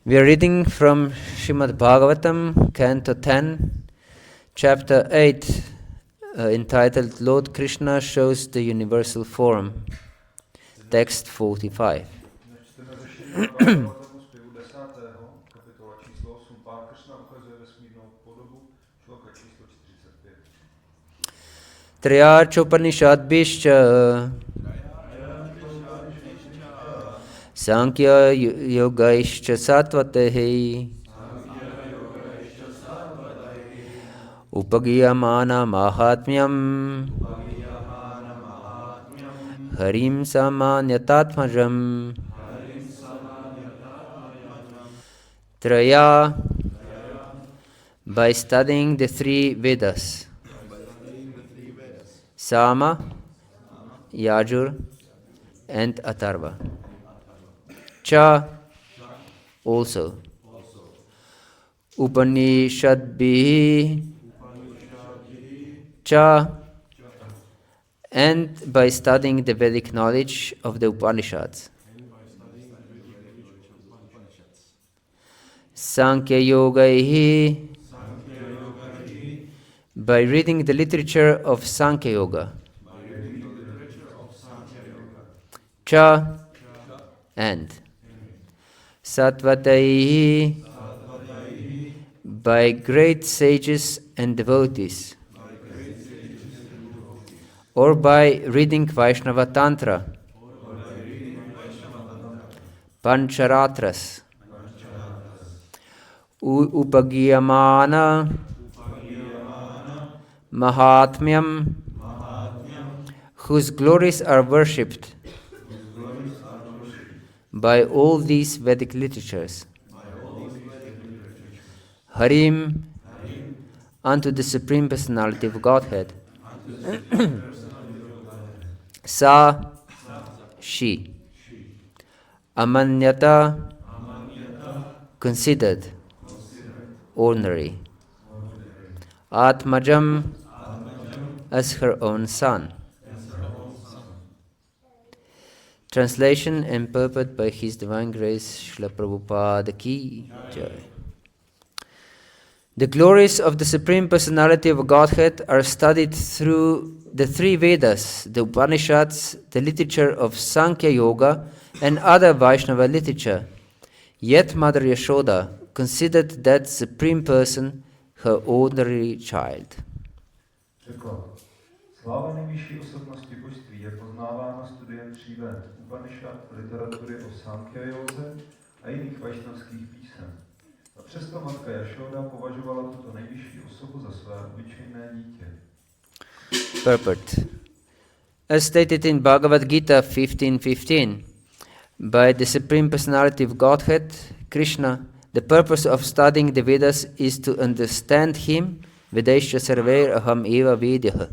We are reading from Srimad Bhagavatam, Canto 10, Chapter 8, entitled Lord Krishna Shows the Universal Form, Text 45. Triyarchopanishadbhischa Sankhya Yogaischa Sattvatehi Upagiyamana Mahatmyam Harim Samanyatatmajam Traya, by studying the three Vedas, Sama, Yajur, and Atharva. Cha, also. Upanishadbhi, Cha, and by studying the Vedic knowledge of the Upanishads. Sankhya Yogaihi, by reading the literature of Sankhya Yoga. Cha, and. Sattvataihi, by great sages and devotees, or by reading Vaishnava Tantra, Pancharatras, Upagiyamana, Mahatmyam, whose glories are worshipped by all these Vedic literatures. Harim, unto the Supreme Personality of Godhead. Sa, she. Amanyata, considered, ordinary. Atmajam, as her own son. Translation and purport by His Divine Grace Srila Prabhupada Ki Jai. The glories of the Supreme Personality of Godhead are studied through the three Vedas, the Upanishads, the literature of Sankhya Yoga, and other Vaishnava literature. Yet Mother Yashoda considered that Supreme Person her ordinary child. Sláva nejvyšší osobnosti božství je poznávána studiem tří ved, Upanishad, literatury o Sankhya józe a jiných vajšnavských písem. A přesto matka Jašoda považovala tuto nejvyšší osobu za své obyčejné dítě. Purport. As stated in Bhagavad-gita 15:15, by the Supreme Personality of Godhead, Krishna, the purpose of studying the Vedas is to understand Him, Vedesha Sarver Aham Eva Vedyaha.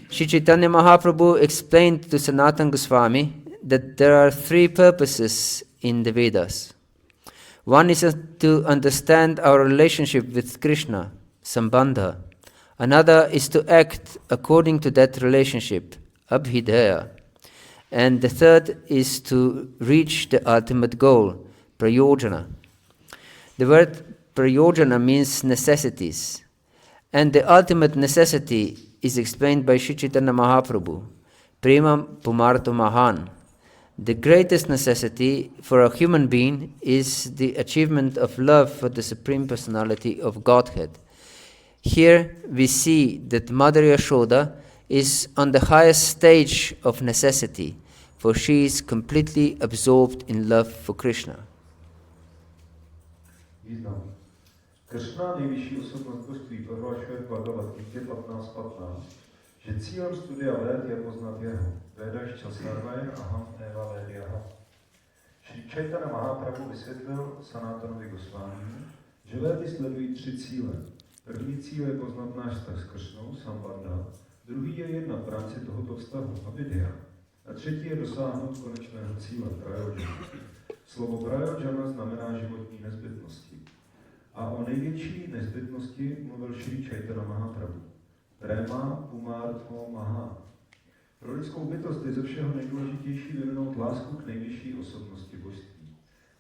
Sri Chaitanya Mahaprabhu explained to Sanatana Goswami that there are three purposes in the Vedas. One is to understand our relationship with Krishna, Sambandha. Another is to act according to that relationship, Abhidaya. And the third is to reach the ultimate goal, Prayojana. The word Prayojana means necessities. And the ultimate necessity is explained by Sri Chaitanya Mahaprabhu, Prema Pumarto Mahan. The greatest necessity for a human being is the achievement of love for the Supreme Personality of Godhead. Here we see that Mother Yashoda is on the highest stage of necessity, for she is completely absorbed in love for Krishna. Krishna, nejvyšší osobnost božství, prohlašuje v Bhagavad-gitě 15:15, že cílem studia véd je poznat jeho. Vedašča sarvaja aham eva vedyaha. Šri Chaitanya Mahaprabhu vysvětlil Sanatanovi Gosvámi, že védy sledují tři cíle. První cíl je poznat náš vztah s Kršnou, Sambandha. Druhý je jednat v rámci tohoto vztahu, Avidya. A třetí je dosáhnout konečného cíle, Prayojana. Slovo Prayojana znamená životní nezbytnosti. A o největší nezbytnosti mluvil Šri Chaitanya Mahaprabhu. Prema Pumartho Maha. Pro lidskou bytost je ze všeho nejdůležitější vyvinout lásku k nejvyšší osobnosti božství.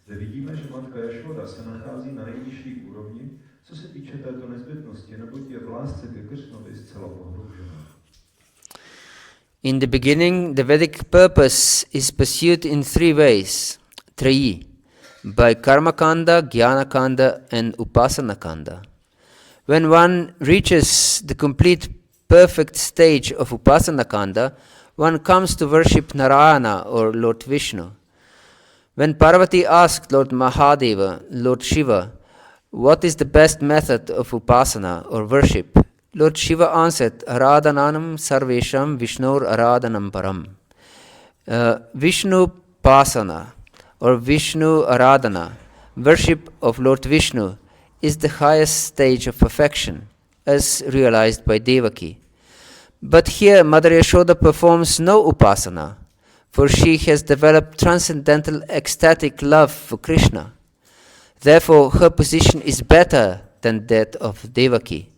Zde vidíme, že matka Jašoda se nachází na nejnižší úrovni, co se týče této nezbytnosti, neboť je v lásce ke Kršnovi zcela pohroužená. In the beginning, the Vedic purpose is pursued in three ways, trayi, by karmakanda, jnanakanda and upasanakanda. When one reaches the complete perfect stage of upasanakanda, one comes to worship Narayana or Lord Vishnu. When Parvati asked Lord Mahadeva, Lord Shiva, what is the best method of upasana or worship, Lord Shiva answered, Aradhananam sarvesham Vishnur aradhanam param. Vishnu pasana or Vishnu aradhana, worship of Lord Vishnu, is the highest stage of perfection, as realized by Devaki. But here Mother Yashoda performs no upasana, for she has developed transcendental ecstatic love for Krishna. Therefore, her position is better than that of Devaki.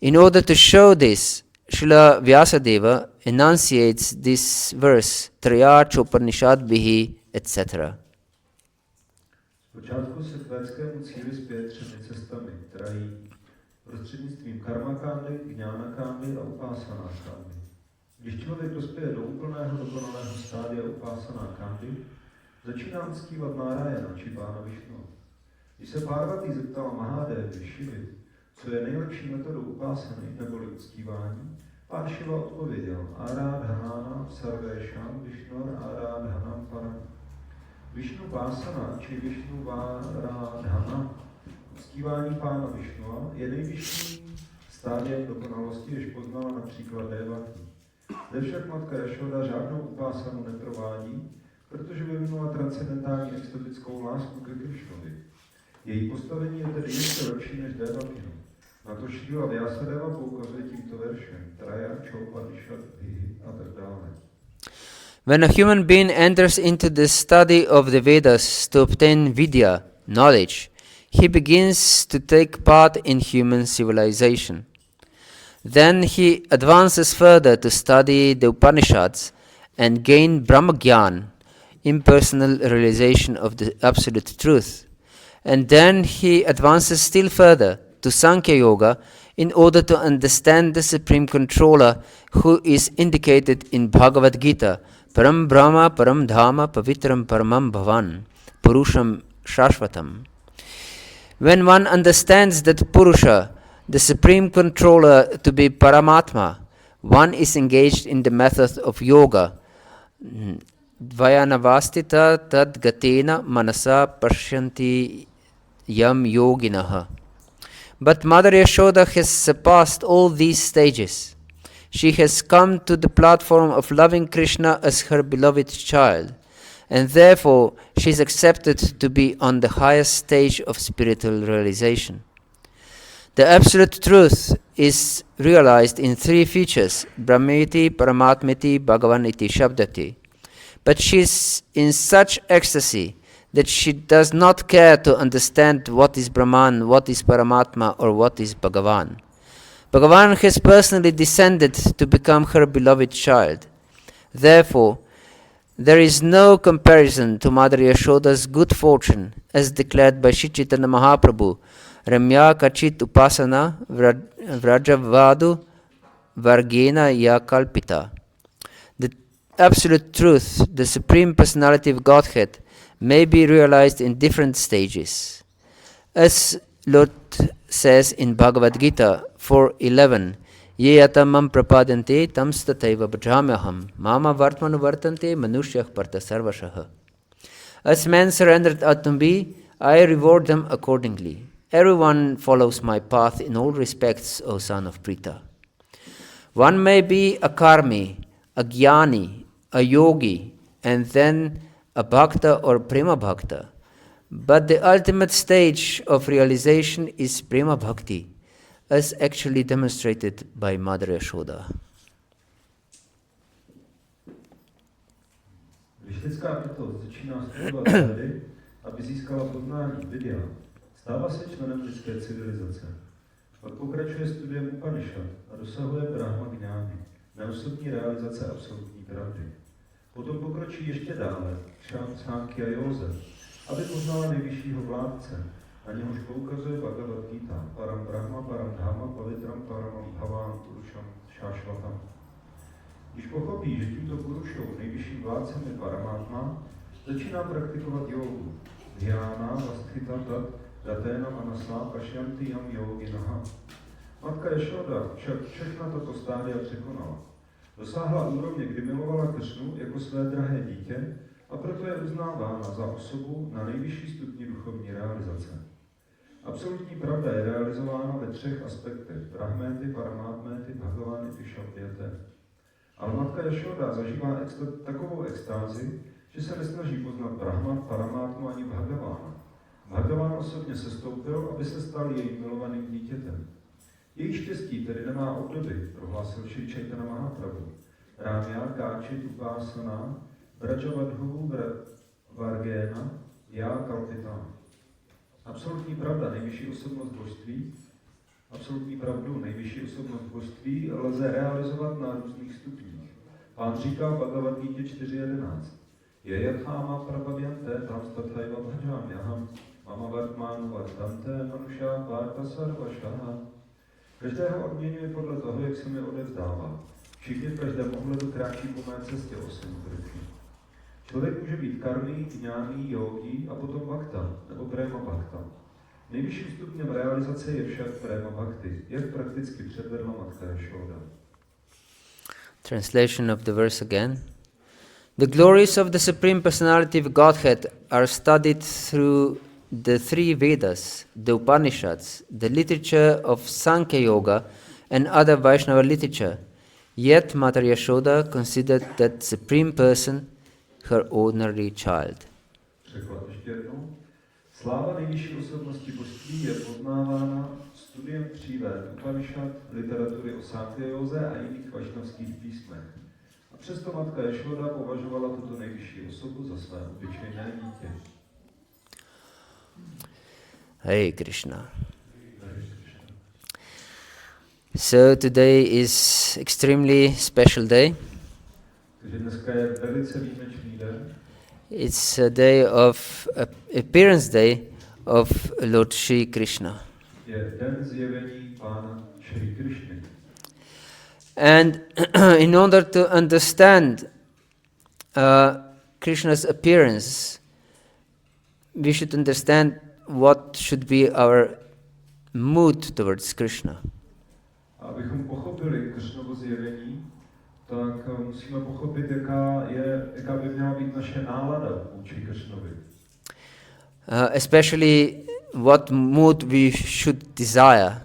In order to show this, Srila Vyasadeva enunciates this verse, Traya Chopanishadbihi, etc. Zpočátku se k védskému cíli zpět třemi cestami, trají, prostřednictvím karmakándy, jnánakándy a upásanakándy. Když člověk dospěje do úplného dokonalého stádia upásanakándy, začíná uctívat Nárayana či Pána Višnu. Když se Parvati zeptala Mahadevy, Šivy, co je nejlepší metodou upásany neboli uctívání, Pán Šiva odpověděl Aradhanana sarvesham Vishnur aradhanam param. Višnu pásana či Višnu váradhana, uctívání Pána Višnua, je nejvyšší stádiem dokonalosti, jež poznala například Devaki. Zde však matka Jašoda žádnou upásanu neprovádí, protože vyvinula transcendentální extatickou lásku ke Krišnovi. Její postavení je tedy ještě lepší než Devakinu. Na to Šrila Vyasadeva poukazuje tímto veršem Traja Chopanishadbihi a tak dále. When a human being enters into the study of the Vedas to obtain vidya, knowledge, he begins to take part in human civilization. Then he advances further to study the Upanishads and gain Brahmagyan, impersonal realization of the absolute truth. And then he advances still further to Sankhya Yoga in order to understand the Supreme Controller who is indicated in Bhagavad-gita, Param Brahma, Param Dhamma, Pavitram Paramam Bhavan, Purusham Shashvatam. When one understands that Purusha, the Supreme Controller, to be Paramatma, one is engaged in the method of yoga. Dvayanavastita tad gatena manasa pashyanti yam yoginaha. But Mother Yashoda has surpassed all these stages. She has come to the platform of loving Krishna as her beloved child, and therefore she is accepted to be on the highest stage of spiritual realization. The absolute truth is realized in three features, Brahmeti, Paramatmeti, Bhagavaniti, Shabdati. But she is in such ecstasy that she does not care to understand what is Brahman, what is Paramatma, or what is Bhagavan. Bhagavan has personally descended to become her beloved child. Therefore, there is no comparison to Mother Yashoda's good fortune, as declared by Shri Chaitanya Mahaprabhu, Ramya Kachit Upasana Vrajavadu Vargena Ya Kalpita. The absolute truth, the Supreme Personality of Godhead, may be realized in different stages. As Lord says in Bhagavad-gita 4.11, Ye yatamam prapadante tam stataiva bhajamyaham mama vartmanu vartante manushyah parta sarvashaha. As men surrendered unto me, I reward them accordingly. Everyone follows my path in all respects, O son of Prita. One may be a karmi, a jnani, a yogi, and then a bhakta or prema bhakta. But the ultimate stage of realization is prema bhakti, as actually demonstrated by Mother Yashoda. Když lidská bytost začíná studovat Védy, aby získala poznání vidya, stává se členem lidské civilizace. Pak pokračuje studiem Upanishad a dosahuje Brahma Gňány, neosobní realizace absolutní pravdy. Potom pokročí ještě dále, Sankhya Józe, aby poznala nejvyššího vládce, na něhož poukazuje Bhagavad-gita, param brahma, param dhamma, pavitram, paramam bhavam, purušam, šášvatam. Když pochopí, že tímto purušou nejvyšším vládcem je Paramatma, začíná praktikovat jógu. Dhyána, vasthita, tat, daténa, manasa, pašyanti, yam yoginaha. Matka Jašoda však všechna tato stádia překonala. Dosáhla úrovně, kdy milovala Kršnu jako své drahé dítě a proto je uznávána za osobu na nejvyšší stupni duchovní realizace. Absolutní pravda je realizována ve 3 aspektech: Brahméty, Paramátméty, Bhagavány, Šampěte. Ale matka Jašoda zažívá takovou extázi, že se nesnaží poznat Brahman, Paramátmu ani Bhagavána. Bhagaván osobně sestoupil, aby se stal jejím milovaným dítětem. Její štěstí tedy nemá obdoby, prohlásil Šri Chaitanya Mahaprabhu. Rámya, Káčit, Upásana, Brajavadhu, Vargena, Já, Kalpitana. Absolutní pravdu nejvyšší osobnost božství lze realizovat na různých stupních. Pán říká v Bhagavad-gítě 4.11. Je yatháma prabhavyante tam tathaiva bhajamyaham mama vartmánu vartante manušá varta sarvašaha. Každého odměňuje podle toho, jak se mi odevzdává. Všichni v každém ohledu kráčí po mé cestě osm kroků. Člověk může být karmí, jnáný, yogi a potom bhakta, nebo prema bhakta. Nejvyšším stupněm realizace je však prema bhakti, jak prakticky předvedla matka Jašoda. Translation of the verse again. The glories of the Supreme Personality of Godhead are studied through the 3 Vedas, the Upanishads, the literature of Sankhya Yoga, and other Vaishnava literature. Yet Mother Yashoda considered that Supreme Person her ordinary child. Překlad ještě jednou. Sláva nejvyšší osobnosti božství je poznávána studiem 3 Véd, Upanishad, literatury o Sankhya Józe a jiných vašnavských písmech. A přesto matka Jašoda považovala tuto nejvyšší osobu za své obyčejné dítě. Hare Krishna. So today is extremely special day. Takže dneska je velice výjimečný den. It's a day of appearance day of Lord Shri Krishna. Je den zjevení Pána Shri Krishny. And in order to understand Krishna's appearance, we should understand what should be our mood towards Krishna. Abychom pochopili Krishnovo zjevení, tak musíme pochopit, jaká by měla být naše nálada vůči Krishnovi. Especially what mood we should desire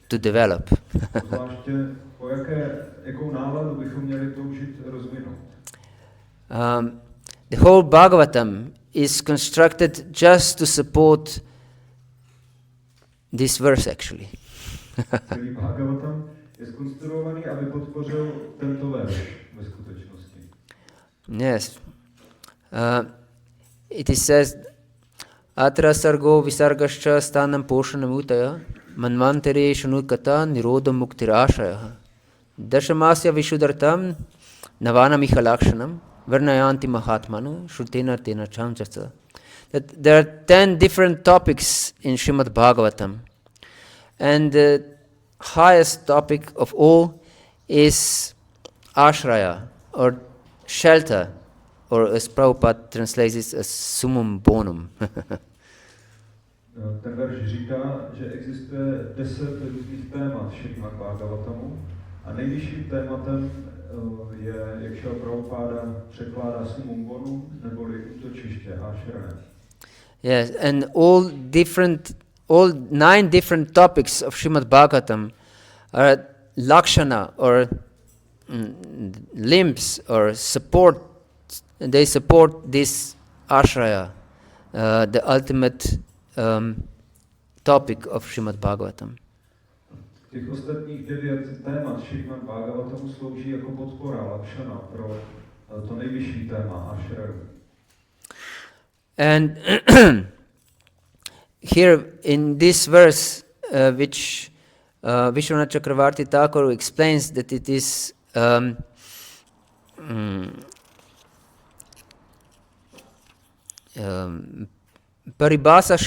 to develop. Zvláště jakou náladu bychom měli toužit rozvinout. The whole Bhagavatam is constructed just to support this verse actually. Celý Bhagavatam je zkonstruovaný, aby podpořil tento verš ve skutečnosti. Yes. It is says Atra sargo visargascha stanam poshanam utaya manvantare shanukata nirodha muktirashaya dashamasya vishudartam navana mikhalakshanam varnayanti mahatmanu shrutena tena chamchasa. That there are 10 different topics in Srimad Bhagavatam, and the highest topic of all is ashraya, or shelter, or as Prabhupada translates it as summum bonum. Ten verš říká, že existuje 10 různých témat Srimad Bhagavatamu a nejvyšším tématem je, jak šel Prabhupada překládá summum bonum, neboli útočiště, ashraya. Yes, and all 9 different topics of Srimad Bhagavatam are lakshana, or limbs, or support. They support this ashraya, the ultimate topic of Srimad Bhagavatam. Těch ostatních 9 témat Srimad Bhagavatamu slouží jako podpora, lakshana pro to nejvyšší téma, ashraya. And here in this verse, which Vishwanath Chakravarti Thakur explains that it is the 10 different topics of Srimad Bhagavatam, and the highest topic of Srimad Bhagavatam is shelter, or summun bonum. And here in this verse, which Vishwanath Chakravarti Thakur explains that it is 10 different topics of Srimad Bhagavatam, and the highest topic of Srimad Bhagavatam is shelter, or summun bonum. Paribhasa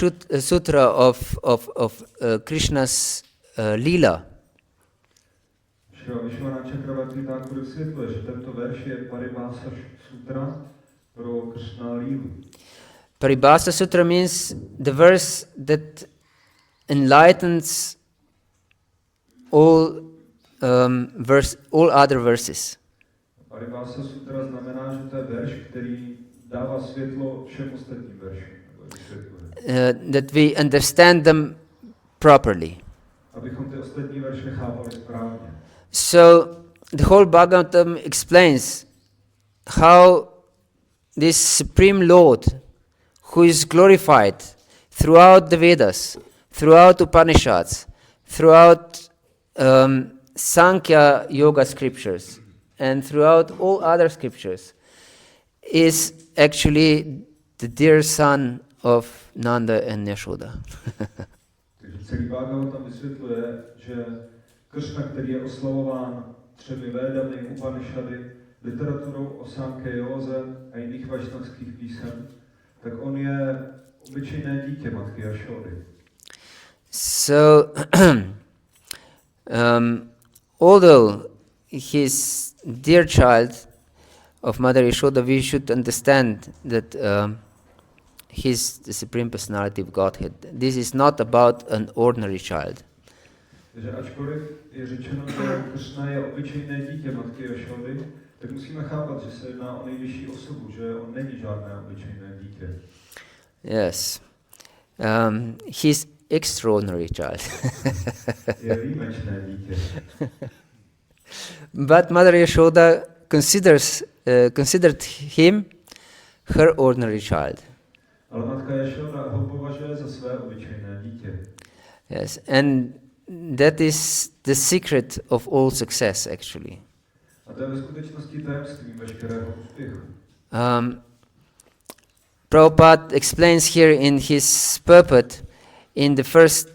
Sutra of Krishna's Leela. Vishwanath Chakravarti Thakur vysvětluje, že tento verš je Paribhasa Sutra pro Krishna Lílu. Paribhasa Sutra means the verse that enlightens all other verses. Paribhasa Sutra znamená, že to je verš, který dává světlo všem ostatním veršům. That we understand them properly. Abychom ty ostatní verše chápali správně. So the whole Bhagavatam explains how this Supreme Lord, who is glorified throughout the Vedas, throughout Upanishads, throughout Sankhya Yoga scriptures, and throughout all other scriptures, is actually the dear son of Nanda and Yashoda. Takže celý Bhagavatam vysvětluje, že Krishna, který je oslavován třemi védami, Upanishady, literaturou o Sankhya Józe a jiných vašnavských písem, tak on je obyčejné dítě matky Jašody. So, although he's dear child of Mother Yashoda, we should understand that he's the Supreme Personality of Godhead. This is not about an ordinary child. Takže ačkoliv je řečeno, že Krishna je obyčejné dítě matky Jašody, tak musíme chápat, že se jedná o nejvyšší osobu, že on není žádné obyčejné dítě. Yes. He's extraordinary child. Je výjimečné dítě. But Mother Yashoda considered him her ordinary child. Ale matka Jašoda ho považuje za své obyčejné dítě. Yes, and that is the secret of all success, actually. A to je ve skutečnosti tajemství veškerého úspěchu. Prabhupada explains here in his purport, in the first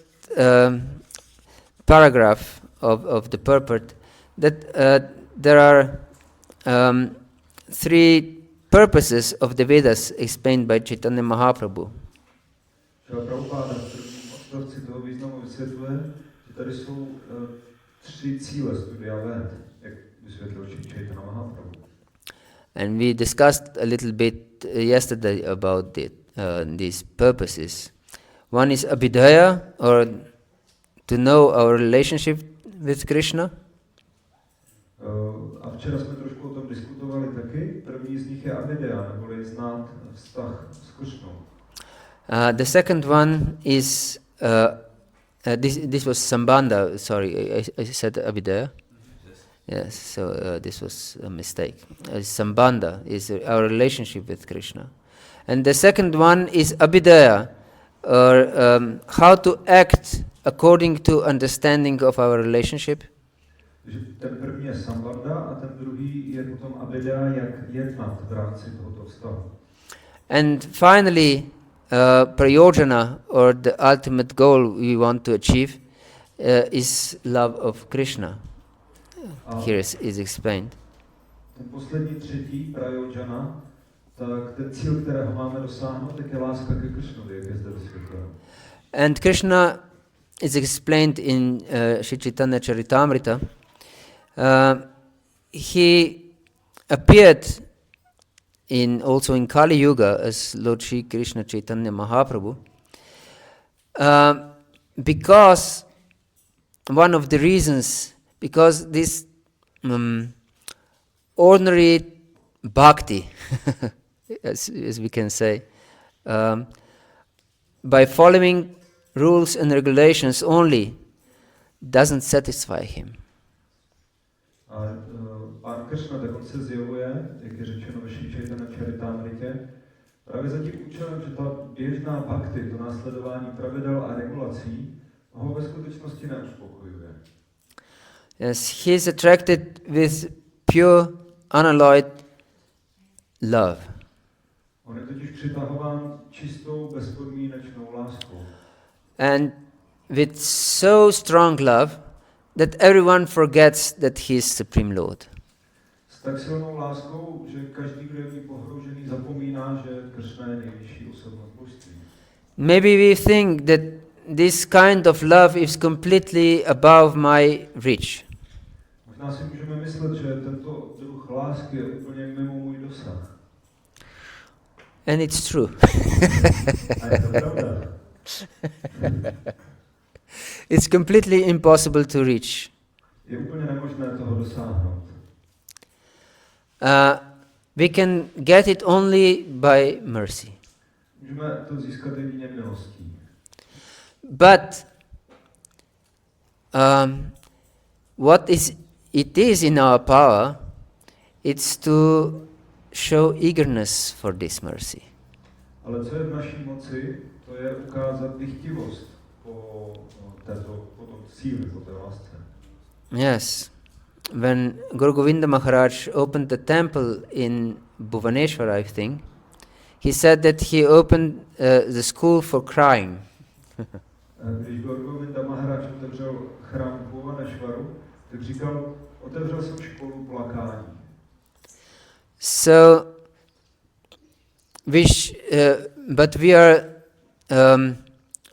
paragraph of the purport, that there are three purposes of the Vedas explained by Chaitanya Mahaprabhu. Prabhupada v prvním odstavci toho významu vysvětluje, že tady jsou tři cíle studia Véd, jak vysvětlil Chaitanya Mahaprabhu. And we discussed a little bit yesterday about these purposes. One is abhidhaya, or to know our relationship with Krishna. A včera jsme trošku o tom diskutovali taky. První z nich je abhidhaya, neboli znát vztah s Krishnou. The second one is this was sambandha. Sorry, I said abhidhaya. Yes, so this was a mistake. Sambandha is our relationship with Krishna. And the second one is abhidhaya, or how to act according to understanding of our relationship. Ten první je sambandha a ten druhý je potom abhidhaya, jak jednat v rámci tohoto vztahu. And finally, prayojana, or the ultimate goal we want to achieve, is love of Krishna. Here is explained. Ten poslední třetí, prayojana, tak ten cíl, kterého máme dosáhnout, tak je láska ke Krishnovi, jak je zde vysvětleno. And Krishna is explained in Sri Chaitanya Charitamrita. He appeared also in Kali Yuga as Lord Shri Krishna Chaitanya Mahaprabhu, because one of the reasons, because this ordinary bhakti, as we can say, by following rules and regulations only, doesn't satisfy him. A Pán Krishna dokonce zjevuje, jak je řečeno ve Sri Chaitanya Charitamritě, právě za tím účelem, že ta běžná bhakti, to následování pravidel a regulací, ho ve skutečnosti neuspokojuje. Yes, he is attracted with pure, unalloyed love. On je totiž přitahován čistou, bezpodmínečnou láskou. And with so strong love that everyone forgets that he is Supreme Lord. S tak silnou láskou, že každý, kdo je v ní pohroužený, zapomíná, že Krishna je nejvyšší osobnost božství. maybe we think that this kind of love is completely above my reach. Možná si můžeme myslet, že tento druh lásky je úplně mimo můj dosah. And it's true. A je to pravda. It's completely impossible to reach. Je úplně nemožné toho dosáhnout. We can get it only by mercy. Můžeme to získat jedině milostí. But what it is in our power, it's to show eagerness for this mercy. Ale co je v naší moci, to je ukázat dychtivost po tom cíli, po té lásce. Yes. When Guru Govinda Maharaj opened the temple in Bhubaneswar, I think, he said that he opened the school for crying. Když Guru Govinda Maharaj otevřel chrám v Bhubaneswaru, tak říkal, otevřel jsem školu plakání. So, but we are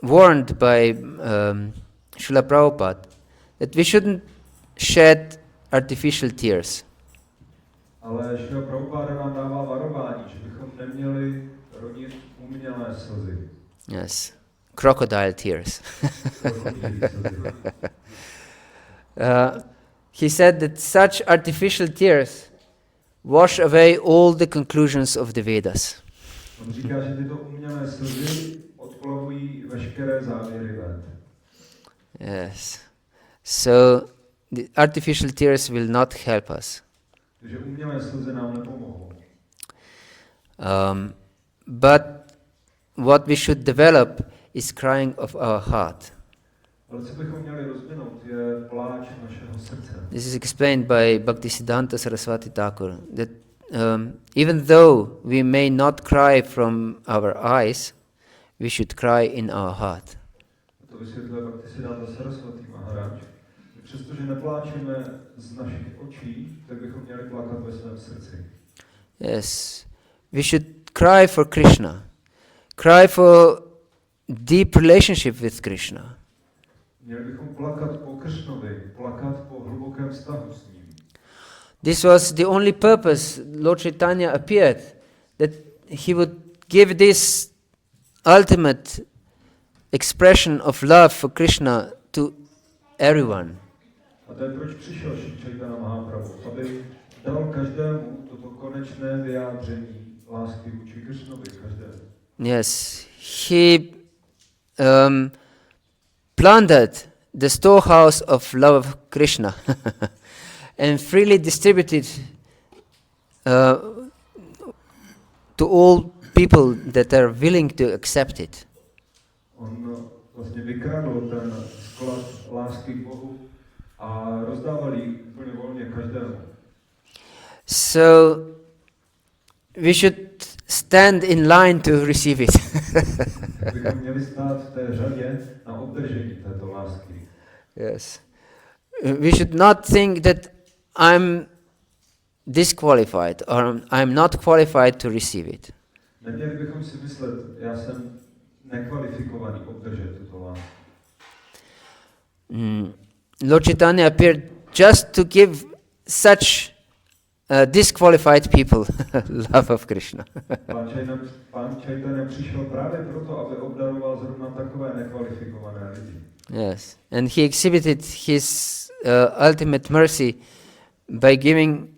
warned by Srila Prabhupada that we shouldn't shed artificial tears. Ale Srila Prabhupada nám dává varování, že bychom neměli rodit umělé slzy. Yes, crocodile tears. He said that such artificial tears wash away all the conclusions of the Vedas. On říká, že tyto umělé slzy odplavují veškeré závěry Ved. Yes. So the artificial tears will not help us. Takže umělé slzy nám nepomohou. But what we should develop is crying of our heart. Ale co bychom měli rozvinout, je pláč našeho srdce. This is explained by Bhaktisiddhanta Saraswati Thakur, that even though we may not cry from our eyes, we should cry in our heart. To vysvětluje Bhaktisiddhanta Saraswati Maharaj. Přestože nepláčeme z našich očí, tak bychom měli plakat ve svém srdci. Yes, we should cry for Krishna, cry for deep relationship with Krishna. Měli bychom plakat po Kršnovi, plakat po hlubokém vztahu s ním. This was the only purpose Lord Chaitanya appeared, that he would give this ultimate expression of love for Krishna to everyone. A to je proč přišel Šri Chaitanya Mahaprabhu, aby dal každému toto konečné vyjádření lásky vůči Kršnovi, každému. Yes, he plundered the storehouse of love of Krishna and freely distributed to all people that are willing to accept it. On vlastně vykradl ten sklad lásky k Bohu a rozdával ji úplně volně každému. So we should stand in line to receive it. Bychom měli stát v té řadě na obdržení této lásky. Yes. We should not think that I'm disqualified or I'm not qualified to receive it. Neměli bychom si myslet, já jsem nekvalifikovaný obdržet tuto lásku. Lord Chaitanya appeared just to give such disqualified people love of Krishna. Pán Chaitanya přišel právě proto, aby obdaroval zrovna takové nekvalifikované lidi. Yes, and he exhibited his ultimate mercy by giving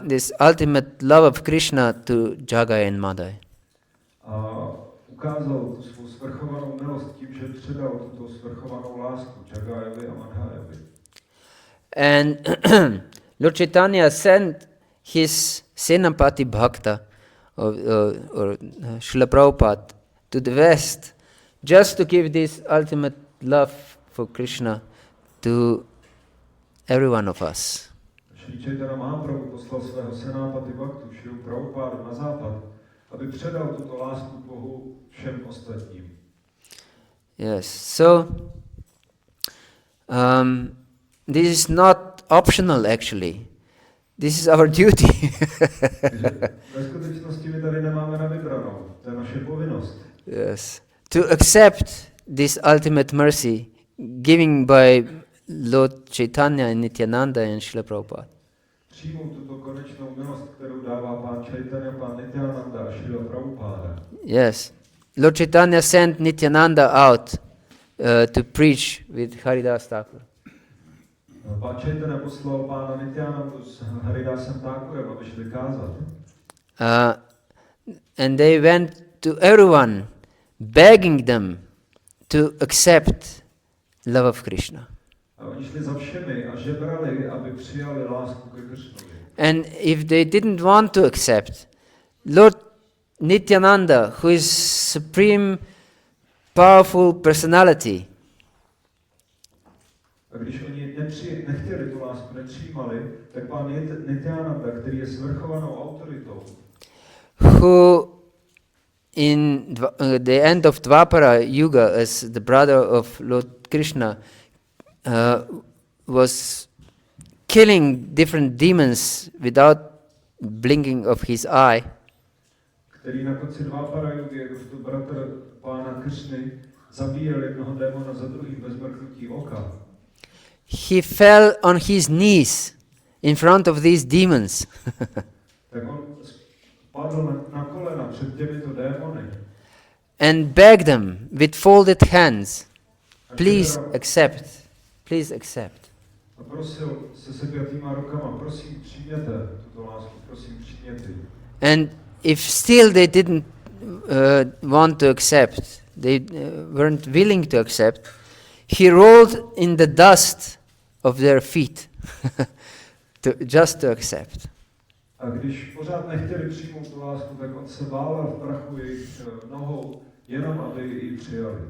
this ultimate love of Krishna to Jagai and Madai. A ukázal tu svou svrchovanou milost tím, že předal tuto svrchovanou lásku Jagajovi a Madhajovi. And Lord Chaitanya sent his Senapati Bhakta or Srila Prabhupada to the West just to give this ultimate love for Krishna to every one of us. Šri Chaitanya Mahaprabhu poslal svého Senapati Bhaktu Šrilu Prabhupádu na západ, aby předal tuto lásku Bohu všem ostatním. Yes, so this is not optional actually. This is our duty. Ve skutečnosti my tady nemáme na vybranou, to je naše povinnost. Yes, to accept this ultimate mercy given by Lord Chaitanya and Nityananda and Srila Prabhupada. Přijmout tuto konečnou milost, kterou dává pán Chaitanya, pán Nityananda a Srila Prabhupada. Yes. Lord Chaitanya sent Nityananda out to preach with Haridas Thakur. Pán Chaitanya poslal pána Nityanandu s Haridasem Thakurem, aby šli kázat. And they went to everyone, begging them to accept love of Krishna. A oni šli za všemi a žebrali, aby přijali lásku ke Kršnovi. And if they didn't want to accept, Lord Nityananda, who is supreme, powerful personality, A když oni nechtěli tu lásku, nepřijímali, tak pán Nityananda, který je svrchovanou autoritou, who in the end of Dvapara Yuga, as the brother of Lord Krishna, was killing different demons without blinking of his eye, který na konci Dvapara Yugy, jakožto bratr pána Kršny, zabíjel jednoho démona za druhým bez mrknutí oka. he fell on his knees in front of these demons Tak on padl na kolena před těmito démony and begged them with folded hands, please accept, please accept. a prosil se sepjatýma rukama, prosím přijměte tuto lásku, prosím přijměte ji. And if still they didn't want to accept, they weren't willing to accept, he rolled in the dust of their feet just to accept. A když pořád nechtěli přijmout tu lásku, tak on se válel v prachu jejich nohou, jenom aby ji přijali.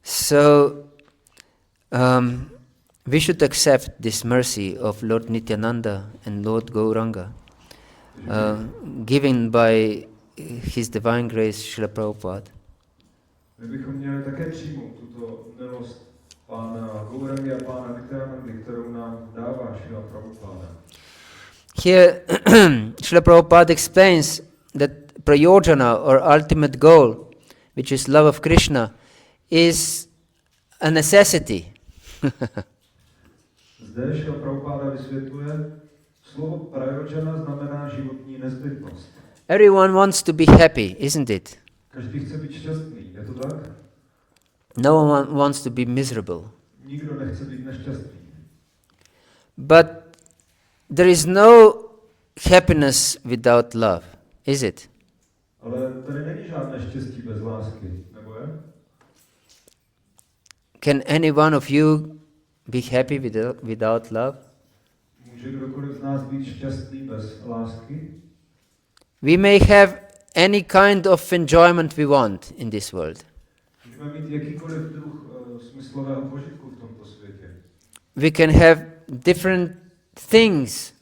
So we should accept this mercy of Lord Nityananda and Lord Gauranga, given by His Divine Grace Srila Prabhupada. My bychom měli také přijmout tuto milost pána Gaurangy a pána Nityanandy, kterou nám dává Srila Prabhupada. Here, Srila Prabhupada explains that prayojana, or ultimate goal, which is love of Krishna, is a necessity. Zde Srila Prabhupada vysvětluje, slovo prayojana znamená životní nezbytnost. Everyone wants to be happy, isn't it? Každý chce být šťastný, je to tak? No one wants to be miserable. Nikdo nechce být nešťastný. But there is no happiness without love, is it? Ale tady není žádné štěstí bez lásky, nebo je? Can any one of you be happy without love? Může kdokoliv z nás být šťastný bez lásky? We may have any kind of enjoyment we want in this world. Můžeme mít jakýkoliv druh smyslového požitku v tomto světě. We can have different things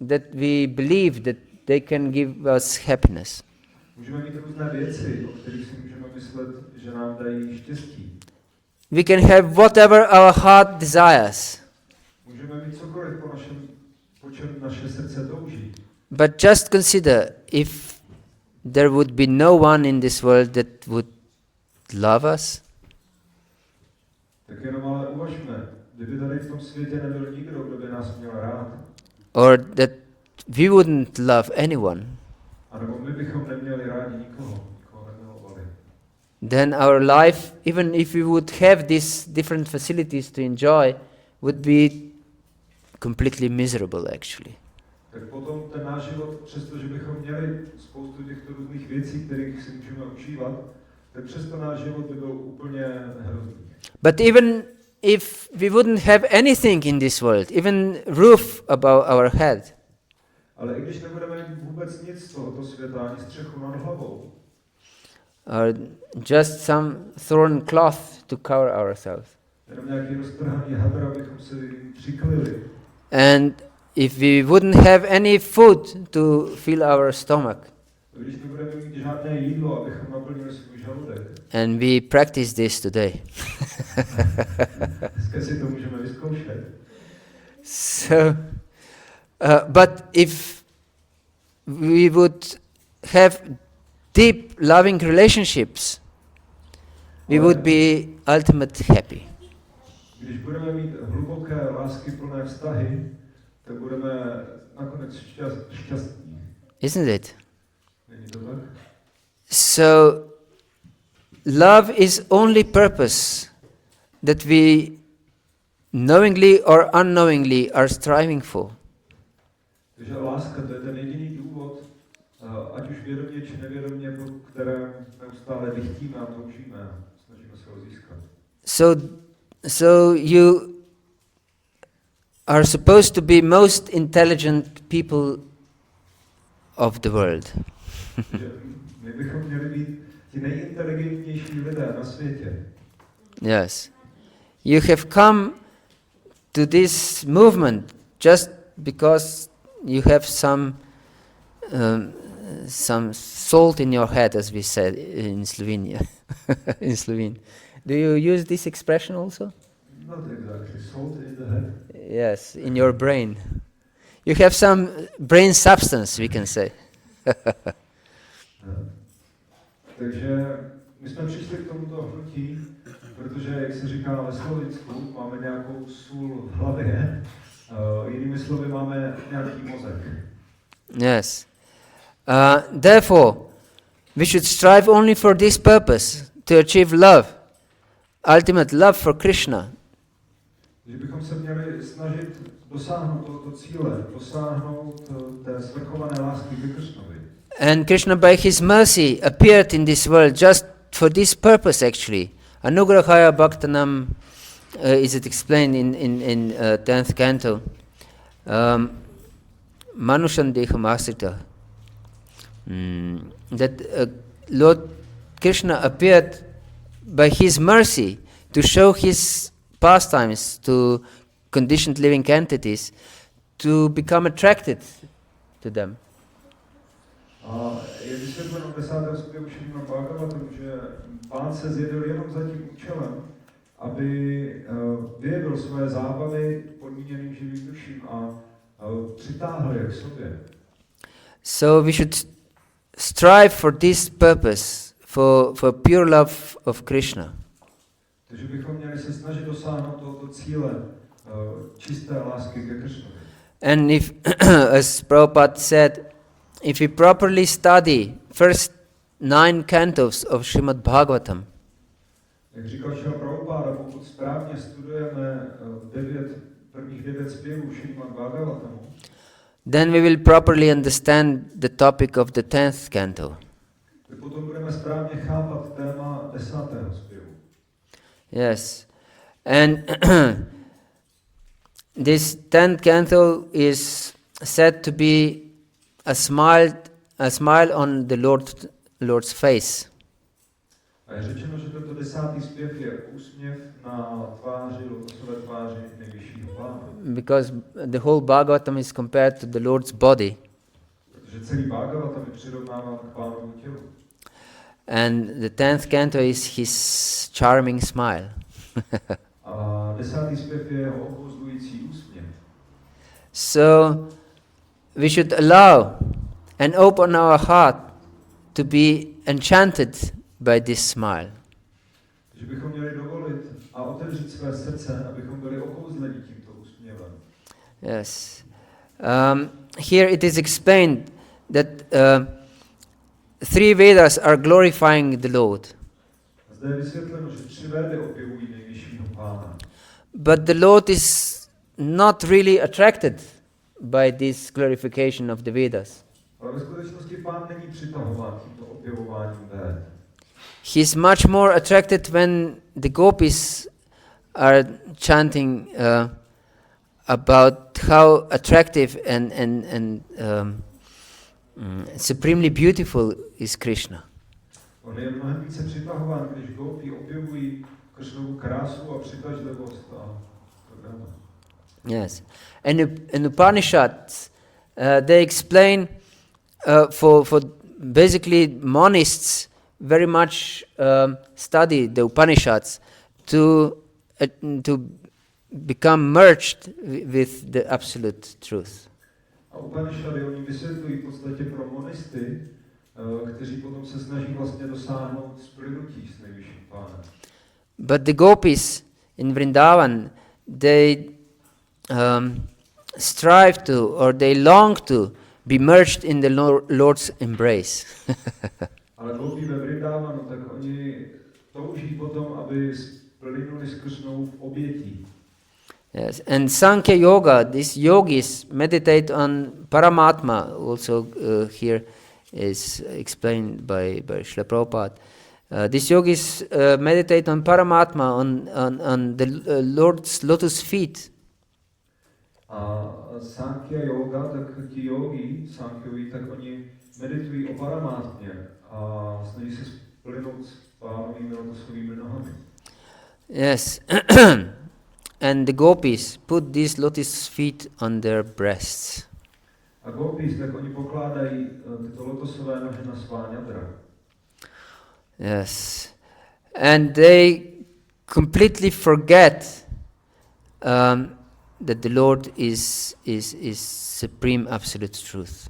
that we believe that they can give us happiness. Můžeme mít různé věci, o kterých si můžeme myslet, že nám dají štěstí. We can have whatever our heart desires. Můžeme mít cokoliv, po čem naše srdce touží. But just consider if there would be no one in this world that would love us. Tak jenom ale uvažme, kdyby tady v tom světě nebyl nikdo, kdo by nás měl rád. Or that we wouldn't love anyone. A nebo my bychom neměli rádi nikoho nemilovali. Then our life, even if we would have these different facilities to enjoy, would be completely miserable actually. Tak potom ten náš život, přestože bychom měli spoustu těchto různých věcí, kterých si můžeme užívat, tak přesto náš život by byl úplně hrozný. But even if we wouldn't have anything in this world, even roof above our head, Ale i když nebudeme mít vůbec nic z tohoto světa, ani střechu nad hlavou, or just some thorn cloth to cover ourselves, jenom nějaký roztrhaný hadr, abychom se jim přikryli. and if we wouldn't have any food to fill our stomach, Když nebudeme mít žádné jídlo, abychom naplnili svůj žaludek, and we practice this today. dneska si to můžeme vyzkoušet. So, but if we would have deep loving relationships we would be ultimate happy. Když budeme mít hluboké láskyplné vztahy, tak budeme nakonec šťastní. Isn't it? Není to tak? So, love is only purpose that we knowingly or unknowingly are striving for. Takže láska, to je ten jediný důvod, ať už vědomě či nevědomě, po kterém neustále dychtíme a toužíme a snažíme se ho získat. So you are supposed to be most intelligent people of the world. My bychom měli být ti nejinteligentnější lidé na světě. Yes. You have come to this movement just because you have some salt in your head, as we said in Slovenia. In Slovene. Do you use this expression also? Not exactly. Salt in the head. Yes, in your brain. You have some brain substance, we can say. Takže my jsme přišli k tomuto hnutí, protože, jak se říká ve Slovinsku, máme nějakou sůl v hlavě, jinými slovy máme nějaký mozek. Yes. Therefore, we should strive only for this purpose, to achieve love, ultimate love for Krishna. Že bychom se měli snažit dosáhnout tohoto cíle, dosáhnout té svrchované lásky ke Krishnovi. And Krishna, by his mercy, appeared in this world just for this purpose, actually. Anugrahaya Bhaktanam is it explained in 10th canto. Manushan Deham Asrita. That Lord Krishna appeared by his mercy to show his pastimes to conditioned living entities to become attracted to them. A je vysvětleno v 10. slově učení na Bhagavatu, že Pán se zjevil jenom za tím účelem, aby vyjevil své zábavy podmíněným živým duším a přitáhl je k sobě. So we should strive for this purpose, for pure love of Krishna. Takže bychom měli se snažit dosáhnout tohoto cíle čisté lásky ke Krishnovi. And if, as Prabhupada said, if we properly study first 9 cantos of Srimad Bhagavatam, Jak říkal Šrila Prabhupáda, pokud správně studujeme prvních 9 zpěvů Srimad Bhagavatamu, then we will properly understand the topic of the 10th canto. tak potom budeme správně chápat téma 10. zpěvu. Yes. And this 10th canto is said to be a smile on the Lord's face. A je řečeno, že tento 10. zpěv je úsměv na tváři, lotosové tváři nejvyššího Pána. Because the whole Bhagavatam is compared to the Lord's body. Protože celý Bhagavatam je přirovnáván k Pánovu tělu. And the 10th canto is his charming smile. A 10. zpěv je jeho okouzlující úsměv. So we should allow and open our heart to be enchanted by this smile. Že bychom měli dovolit a otevřít své srdce, abychom byli okouzleni tímto úsměvem. Yes. Here it is explained that 3 Vedas are glorifying the Lord. Zde je vysvětleno, že 3 védy opěvují nejvyššího Pána. But the Lord is not really attracted by this glorification of the Vedas. Ale ve skutečnosti Pán není přitahován tímto opěvováním véd. He's much more attracted when the gopis are chanting about how attractive and supremely beautiful is Krishna. On je mnohem více přitahován, když gopi opěvují Krishnovu krásu a přitažlivost a tak dále. Yes. And in Upanishads, they explain for basically monists very much study the Upanishads to become merged with the absolute truth. A Upanishady oni vysvětlují v podstatě pro monisty, kteří potom se snaží vlastně dosáhnout splynutí s nejvyšším pánem. But the gopis in Vrindavan, they strive to, or they long to be merged in the Lord's embrace. Ale gopí ve Vrindávanu, tak oni touží potom, aby splynuli s Kršnou v obětí. Yes, and Sankhya Yoga, these yogis meditate on Paramatma, also here is explained by Srila Prabhupada. These yogis meditate on Paramatma, on the Lord's lotus feet. A Sankhya Yoga, tak ti yogi, Sankhyovi, tak oni meditují o Paramátmě a snaží se splynout s pánovými lotusovými nohami. Yes. And the gopis put these lotus feet on their breasts. A gopis, tak oni pokládají tyto lotosové nohy na svá ňadra. Yes. And they completely forget that the Lord is supreme absolute truth.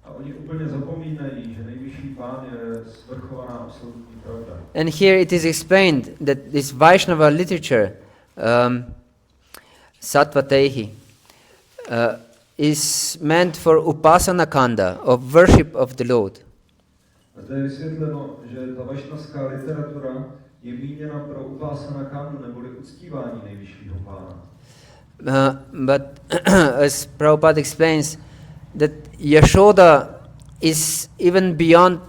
A oni úplně zapomínají, že nejvyšší pán je svrchovaná absolutní pravda. And here it is explained that this Vaishnava literature, Sattvatehi, is meant for upasana kanda, of worship of the Lord. A zde je vysvětleno, že ta vašnavská literatura je míněna pro upásana kandu, neboli uctívání nejvyššího pána. But as Prabhupada explains, that Yashoda is even beyond,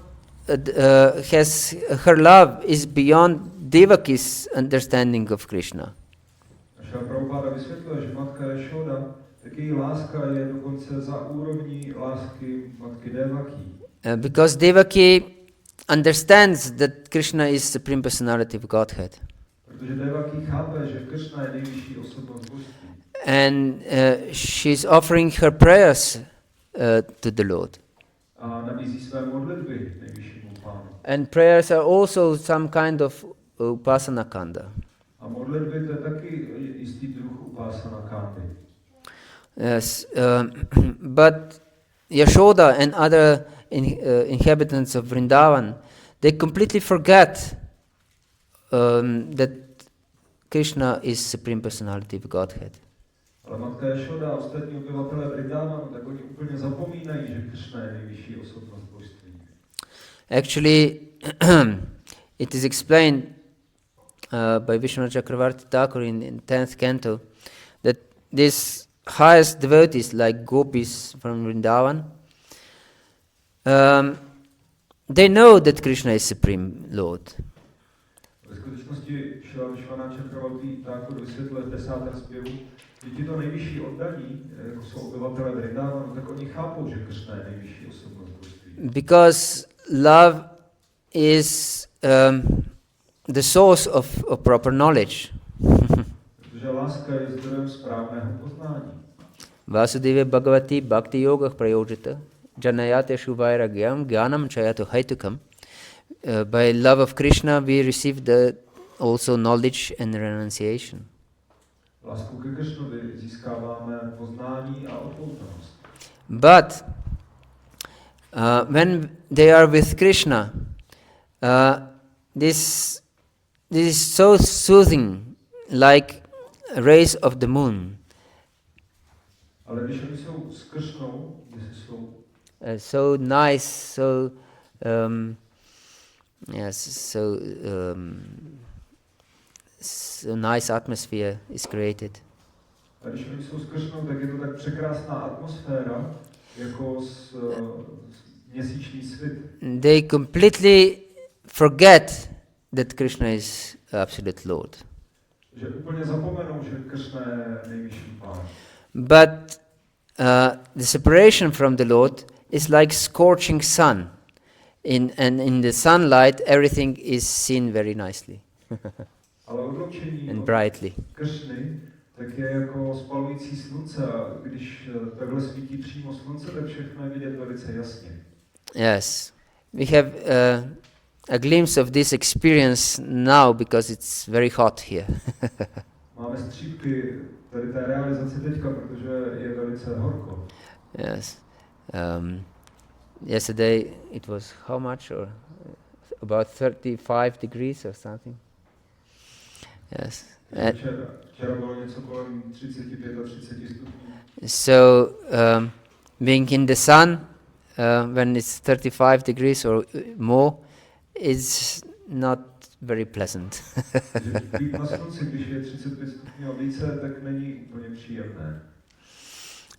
her love is beyond Devaki's understanding of Krishna. A Prabhupada vysvětluje, že matka Yashoda, tak její láska je dokonce za úrovní lásky matky Devaki. Because Devaki understands that Krishna is Supreme Personality of Godhead. Protože Devaki chápe, že Krishna je nejvyšší osobnost božství. And she's offering her prayers to the Lord. A nabízí své modlitby nejvyššímu pánu. And prayers are also some kind of upasana kanda. A modlitby to je taky jistý druh upásana kandy. Yes, but Yashoda and other inhabitants of Vrindavan, they completely forget that Krishna is Supreme Personality of Godhead. Ale matka Yashoda a ostatní obyvatelé Vrindávanu, tak oni úplně zapomínají, že Krishna je nejvyšší osobnost božství. Actually, it is explained by Vishnu Chakravarti Thakur in 10th canto that these highest devotees like gopis from Vrindavan, they know that Krishna is Supreme Lord. Ve skutečnosti Šrila Vishwanath Chakravarti Thakur vysvětluje v 10. zpěvu, že tito nejvyšší oddaní, jako jsou obyvatelé Vrindávanu, tak oni chápou, že Krishna je nejvyšší osobnost božství. Because love is the source of proper knowledge. Protože láska je zdrojem správného poznání. Vasudeva Bhagavati bhakti-yoga prayojita janayateshu vairagyam jnanam chayatu haitukam. By love of Krishna we receive also knowledge and renunciation. Láskou ke Krishnovi získáváme poznání a odpoutanost. But when they are with Krishna, this is so soothing, like rays of the moon. Ale když oni jsou s Kršnou, když jsou So nice, so nice atmosphere is created. a když oni jsou s Kršnou, tak je to tak překrásná atmosféra, jako měsíční svit. They completely forget that Krishna is absolute Lord. Že úplně zapomenou, že Kršna je nejvyšší pán. But the separation from the Lord is like scorching sun. In the sunlight, everything is seen very nicely Ale odloučení and od brightly. Kršny, tak je jako spalující slunce a když takhle svítí přímo slunce, tak všechno je vidět velice jasně. Yes, we have a glimpse of this experience now because it's very hot here. Máme střípky tady té realizace teďka, protože je velice horko. Yes. Yesterday it was how much, or about 35 degrees or something. Yes. Včera bylo něco kolem 35 a 30 stupňů. So being in the sun when it's 35 degrees or more is not very pleasant. Být na slunci, když je 35 stupňů a více, tak není úplně příjemné.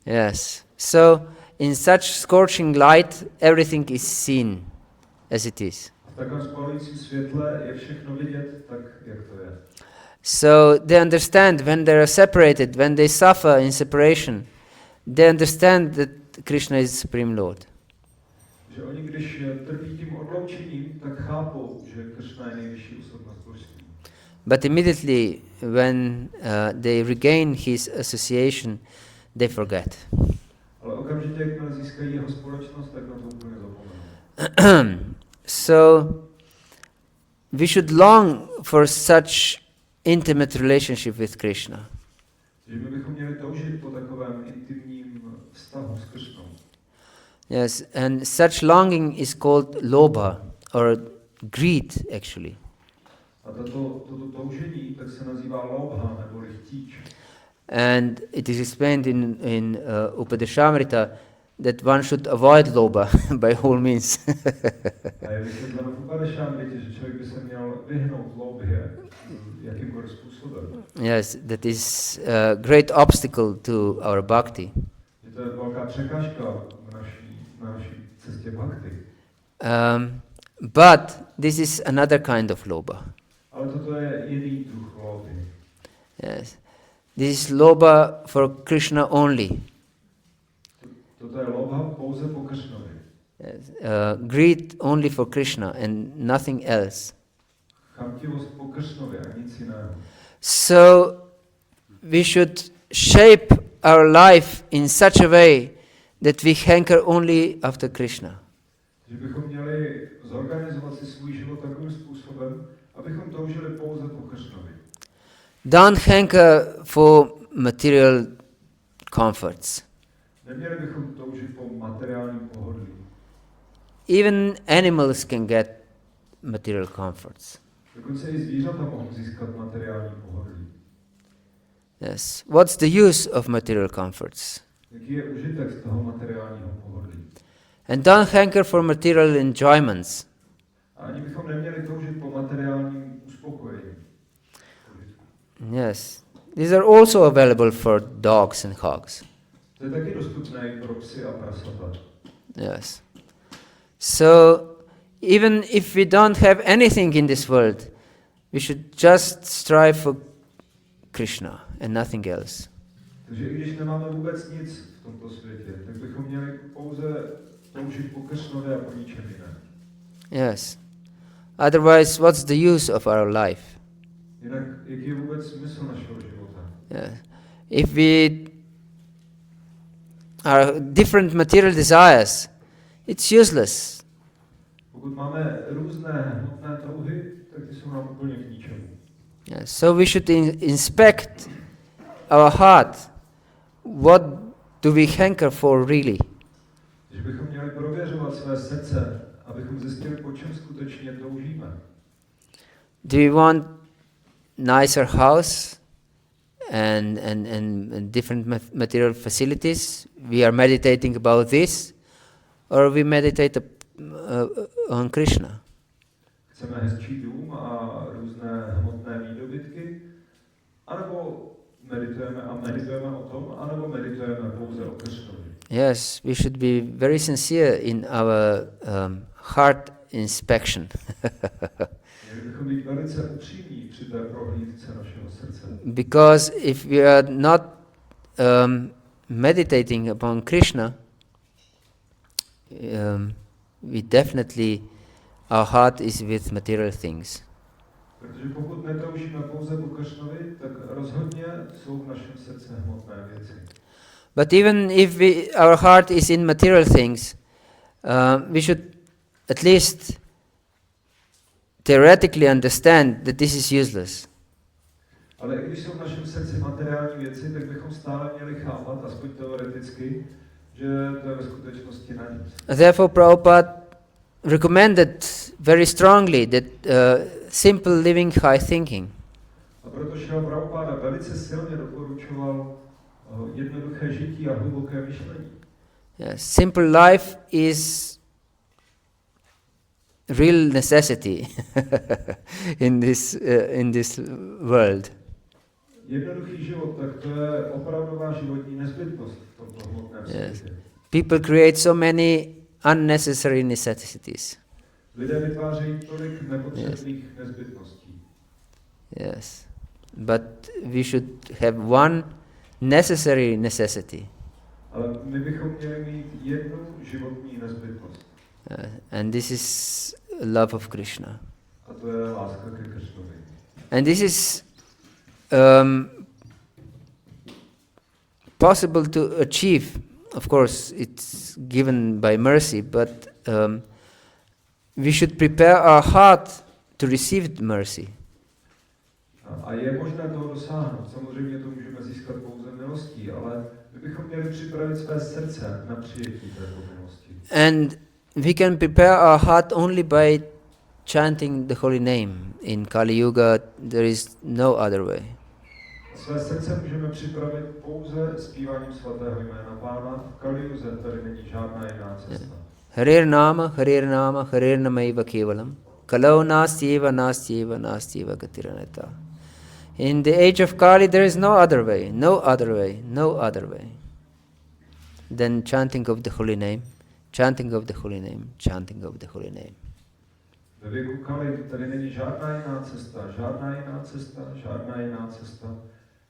Yes. So in such scorching light, everything is seen as it is. V takovém spalujícím světle je všechno vidět tak, jak to je. So they understand when they are separated, when they suffer in separation, they understand that Krishna is the Supreme Lord. Že oni, když trpí tím odloučením, tak chápou, že Krishna je nejvyšší osobnost božství. But immediately when they regain his association, they forget. Ale okamžitě, jakmile získají jeho společnost, tak na to úplně zapomenou. So we should long for such intimate relationship with Krishna. Že my bychom měli toužit po takovém intimním vztahu s Krishnou. Yes, and such longing is called lobha, or greed actually. A toto toužení tak se nazývá lobha, nebo chtíč. And it is explained in Upadeshamrita that one should avoid lobha by all means. A je vysvětleno v Upadeshamritě, že člověk by se měl vyhnout lobhě jakýmkoliv způsobem. Yes, that is a great obstacle to our bhakti. Je to velká překážka na naší cestě bhakti. But this is another kind of lobha. Ale toto je jiný druh lobhy. Yes. This is lobha for Krishna only. Toto je lobha pouze po Krishnovi. Yes. Greed only for Krishna and nothing else. Chamtivost po Krishnovi a nic jiného. So we should shape our life in such a way that we hanker only after Krishna. Že bychom měli zorganizovat si svůj život takovým způsobem, abychom toužili pouze po Krishnovi. Don't hanker for material comforts. Neměli bychom toužit po materiálním pohodlí. Even animals can get material comforts. Dokonce i zvířata mohou získat materiální pohodlí. Yes. What's the use of material comforts? Jaký je užitek z toho materiálního pohodlí? And don't hanker for material enjoyments. A ani bychom neměli toužit po materiálním uspokojení. Yes. These are also available for dogs and hogs. To je taky dostupné i pro psy a prasata. Yes. So even if we don't have anything in this world, we should just strive for Krishna and nothing else. Takže i když nemáme vůbec nic v tomto světě, tak bychom měli pouze toužit po Krishnovi a po ničem jiném. Yes. Otherwise, what's the use of our life? Jinak, jaký je vůbec smysl našeho života? Yeah. If we are different material desires, it's useless. Pokud máme různé hmotné touhy, tak ty jsou nám úplně k ničemu. Yeah. So we should inspect our heart. What do we hanker for really? Že bychom měli prověřovat své srdce, abychom zjistili, po čem skutečně toužíme. Do we want nicer house and different material facilities? We are meditating about this, or we meditate on Krishna. Chceme hezčí dům a různé hmotné výdobytky, anebo meditujeme o tom, anebo meditujeme pouze o Krishnovi. Yes, we should be very sincere in our heart inspection. Měli bychom být velice upřímní při té prohlídce našeho srdce. Because if we are not meditating upon Krishna, we definitely, our heart is with material things. Protože pokud netoužíme pouze po Krishnovi, tak rozhodně jsou v našem srdci hmotné věci. But even if our heart is in material things, we should at least theoretically understand that this is useless. Ale i když jsou v našem srdci materiální věci, tak bychom stále měli chápat, aspoň teoreticky, že to je ve skutečnosti na nic. Therefore, Prabhupada recommended very strongly that simple living, high thinking. A proto šel Prabhupáda velice silně doporučoval jednoduché žití a hluboké myšlení. Yes, simple life is real necessity in this world. Jednoduchý život, tak to je opravdová životní nezbytnost v tomto hmotném světě. People create so many unnecessary necessities. Lidé vytvářejí tolik nepotřebných nezbytností. Yes, but we should have one necessary necessity. Ale my bychom měli mít jednu životní nezbytnost. And this is love of Krishna. A to je láska ke Krishnovi. And this is possible to achieve. Of course, it's given by mercy, but we should prepare our heart to receive mercy. A je možné toho dosáhnout. Samozřejmě to můžeme získat pouze milostí, ale my bychom měli připravit své srdce na přijetí této milosti. And we can prepare our heart only by chanting the holy name. In Kali Yuga, there is no other way. Své srdce můžeme připravit pouze zpíváním svatého jména Pána. V Kali Yuze tady není žádná jiná cesta. Harir Nama, Harir Namaiva Kevalam. Kalau nastyeva gatiraneta. In the age of Kali, there is no other way than chanting of the holy name, chanting of the holy name, chanting of the holy name. Ve věku Kali tady není žádná jiná cesta,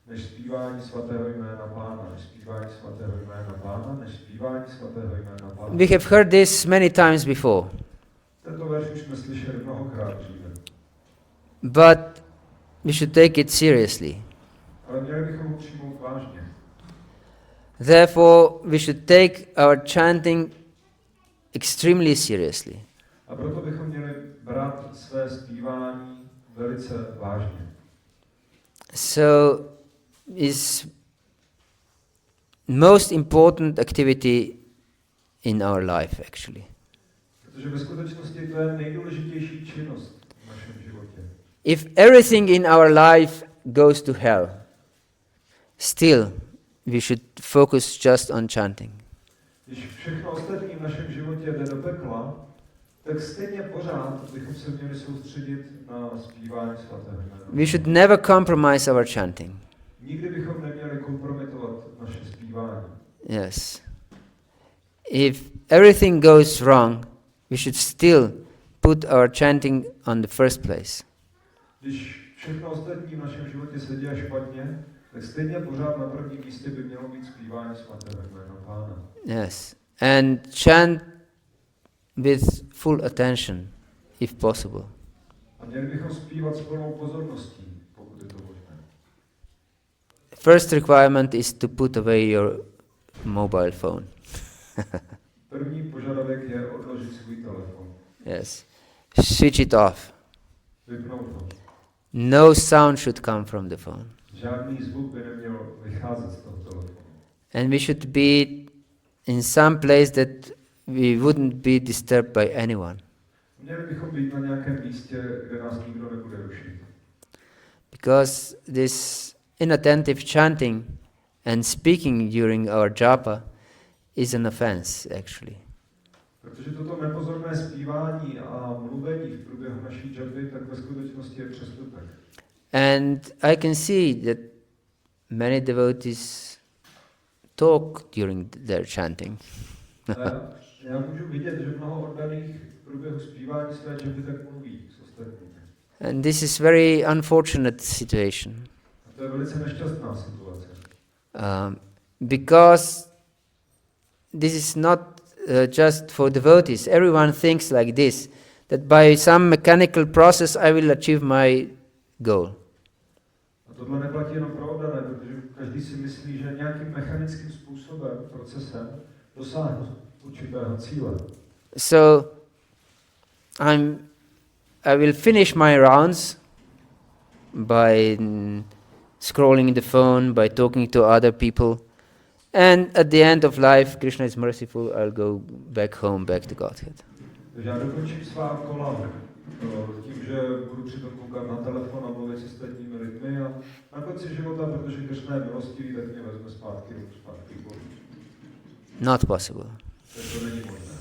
než zpívání svatého jména Pána, než zpívání svatého jména Pána. We have heard this many times before. Tento verš už jsme slyšeli mnohokrát dříve. But we should take it seriously. Ale měli bychom ho přijmout vážně. Therefore, we should take our chanting extremely seriously. A proto bychom měli brát své zpívání velice vážně. So, is most important activity in our life, actually. Protože ve skutečnosti to je nejdůležitější činnost v našem životě. If everything in our life goes to hell, still we should focus just on chanting. Když všechno ostatní v našem životě jde do pekla, tak stejně pořád bychom se měli soustředit na zpívání svatého jména. We should never compromise our chanting. Nikdy bychom neměli kompromitovat naše zpívání. Yes. If everything goes wrong, we should still put our chanting on the first place. Když všechno ostatní v našem životě se děje špatně, tak stejně pořád na prvním místě by mělo být zpívání svatého jména Pána. Yes. And chant with full attention, if possible. A měli bychom zpívat s plnou pozorností, pokud je to možné. First requirement is to put away your mobile phone. První požadavek je odložit svůj telefon. Yes. Switch it off. Vypnout ho. No sound should come from the phone. Žádný zvuk by neměl vycházet z toho telefonu. And we should be in some place that we wouldn't be disturbed by anyone. Měli bychom být na nějakém místě, kde nás nikdo nebude rušit. Because this inattentive chanting and speaking during our japa is an offense, actually. Protože toto nepozorné zpívání a mluvení v průběhu naší džapy, tak ve skutečnosti je přestupek. And I can see that many devotees talk during their chanting. Já můžu vidět, že mnoho oddaných v průběhu zpívání své džapy tak mluví s ostatními. And this is very unfortunate situation. A to je velice nešťastná situace. Because this is not just for devotees. Everyone thinks like this, that by some mechanical process I will achieve my goal. A tohle neplatí jenom pro oddané, protože každý si myslí, že nějakým mechanickým způsobem, procesem, dosáhnu určitého cíle. So I will finish my rounds by scrolling the phone, by talking to other people, And at the end of life, Krishna is merciful, I'll go back home, back to Godhead. Takže já dokončím svá kola tím, že budu přitom koukat na telefon a mluvit s ostatními lidmi a na konci života, protože Krishna je milostivý, tak mě vezme zpátky k Bohu. Not possible. To není možné.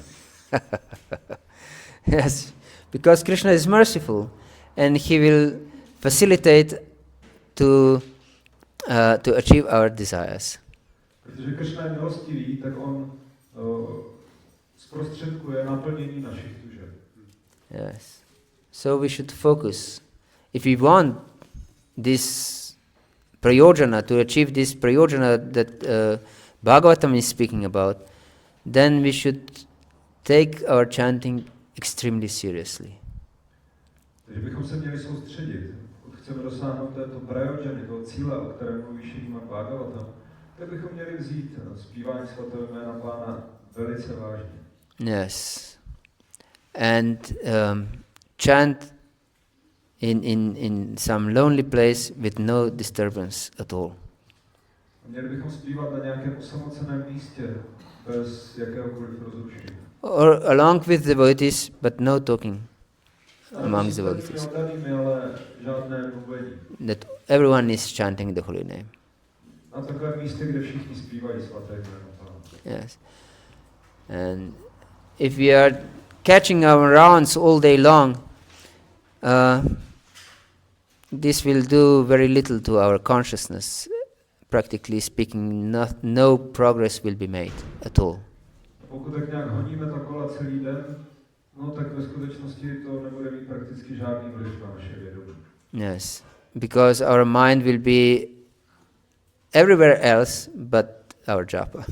Yes, because Krishna is merciful and he will facilitate to achieve our desires. Protože Krishna je milostivý, tak on zprostředkuje naplnění našich tužeb. Yes. So we should focus. If we want this prayojana, to achieve this prayojana that Bhagavatam is speaking about, then we should take our chanting extremely seriously. Takže bychom se měli soustředit. Pokud chceme dosáhnout této prayojany, toho cíle, o kterém mluví Šrímad Bhagavatam, tak bychom měli vzít zpívání svatého jména Pána velice vážně. Yes. And chant in some lonely place with no disturbance at all. Měli bychom zpívat na nějakém osamoceném místě bez jakéhokoliv rozrušení. Or along with the devotees, but no talking among the devotees. That everyone is chanting the holy name. Na takovém místě, kde všichni zpívají svaté jméno Pána. Yes. And if we are catching our rounds all day long, this will do very little to our consciousness. Practically speaking, no progress will be made at all. Pokud tak nějak honíme ta kola celý den, no tak ve skutečnosti to nebude mít prakticky žádný vliv na naše vědomí. Yes, because our mind will be everywhere else but our japa.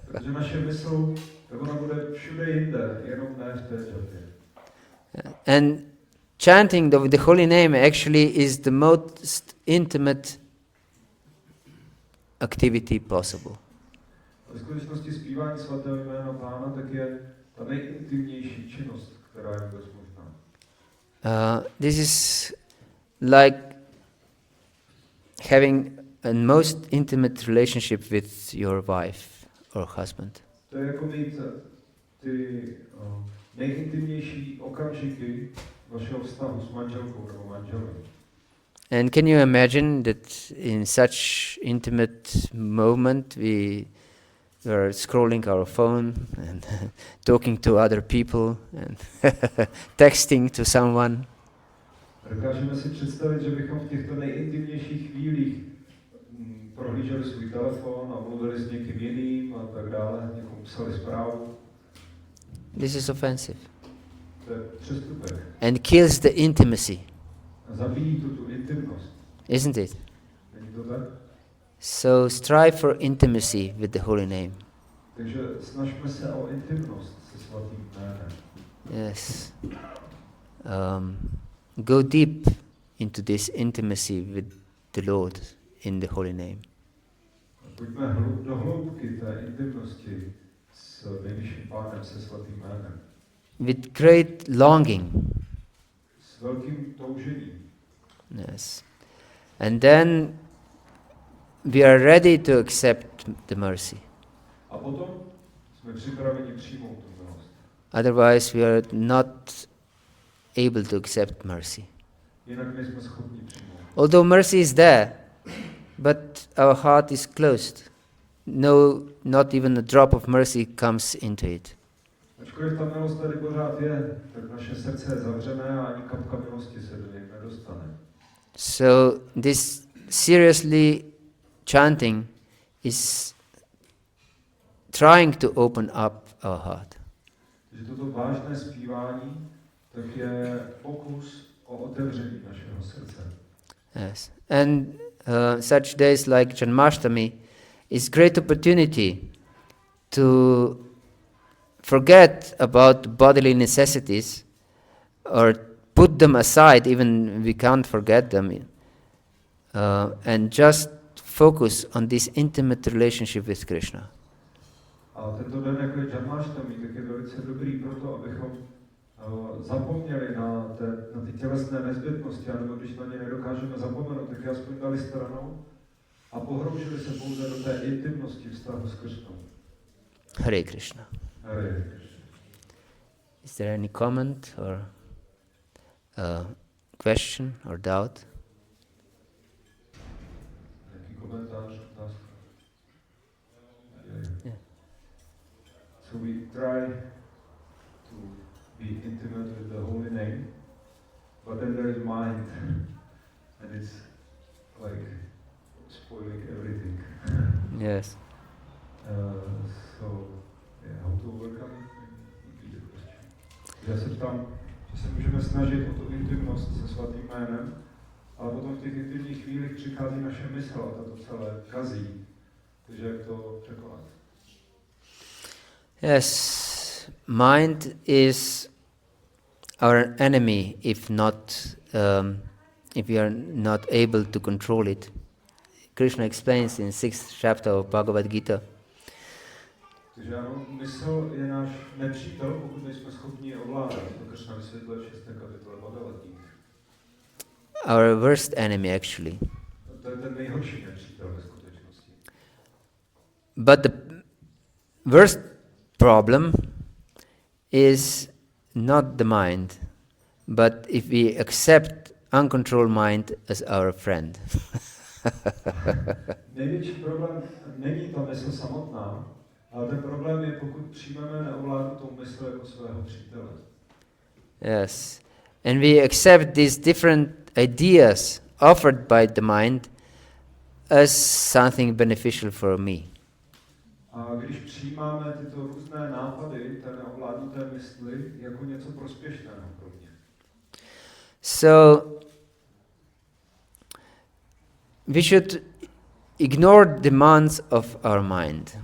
Protože naše mysl, tak ona bude všude jinde, jenom ne v té japě. And chanting of the holy name actually is the most intimate activity possible. V skutečnosti zpívání svatého jména Pána tak je ta nejintimnější činnost, která je vůbec možná. This is like having a most intimate relationship with your wife or husband. To je jako mít ty nejintimnější okamžiky vašeho vztahu s manželkou nebo manželem. And can you imagine that in such intimate moment we are scrolling our phone and talking to other people and texting to someone? Dokážeme si představit, že bychom v těchto nejintimnějších chvílích prohlíželi svůj telefon a mluvili s někým jiným a tak dále, někomu psali zprávu. This is offensive. To je přestupek. And kills the intimacy. A zabíjí tu intimnost. Isn't it? Není to tak? So strive for intimacy with the holy name. Takže snažme se o intimnost se svatým jménem. Yes. Go deep into this intimacy with the Lord in the holy name. Pojďme do hloubky té intimnosti s nejvyšším Pánem, se svatým jménem. With great longing. S velkým toužením. Yes. And then we are ready to accept the mercy. A potom jsme připraveni přijmout tu milost. Otherwise we are not able to accept mercy. Jinak nejsme schopni přijmout. Although mercy is there, but our heart is closed. No, not even a drop of mercy comes into it. Ačkoliv ta milost tady pořád je, tak naše srdce je zavřené a ani kapka milosti se do něj nedostane. So this seriously chanting is trying to open up our heart. Takže toto vážné zpívání tak je pokus o otevření našeho srdce. Yes. And such days like Janmastami is great opportunity to forget about bodily necessities or put them aside, even we can't forget them, and just focus on this intimate relationship with Krishna. A tento den, jako je Janmastami, tak je velice dobrý proto, abychom zapomněli na ty tělesné nezbytnosti, anebo když na ně nedokážeme zapomenout, tak je aspoň dali stranou a pohroužili se pouze do té intimnosti vztahu s Kršnou. Hare Krishna. Hare Krishna. Is there any comment or question or doubt? Jaký komentář, otázka? Yeah. So we try to be intimate with the holy name, but then there is mind, and it's like spoiling everything. Yes. So, yeah, how to overcome it? Would be the question. Já se ptám, že se můžeme snažit o tu intimnost se svatým jménem, ale potom v těch intimních chvílích přichází naše mysl a to celé kazí. Takže jak to překonat? Yes, mind is our enemy if we are not able to control it. Krishna explains in 6th chapter of Bhagavad-Gita. Takže ano, mysl je náš nepřítel, pokud nejsme schopni ovládat. To Krishna vysvětluje v 6. kapitole Bhagavad-gita. Our worst enemy, actually. To je ten nejhorší nepřítel ve skutečnosti. But the worst problem is not the mind, but if we accept uncontrolled mind as our friend. Největší problém není ta mysl samotná, ale ten problém je, pokud přijmeme neovládnutou mysl jako svého přítele. Yes. And we accept these different ideas offered by the mind as something beneficial for me. A když přijímáme tyto různé nápady té neovládnuté mysli jako něco prospěšného pro mě. So we should ignore demands of our mind.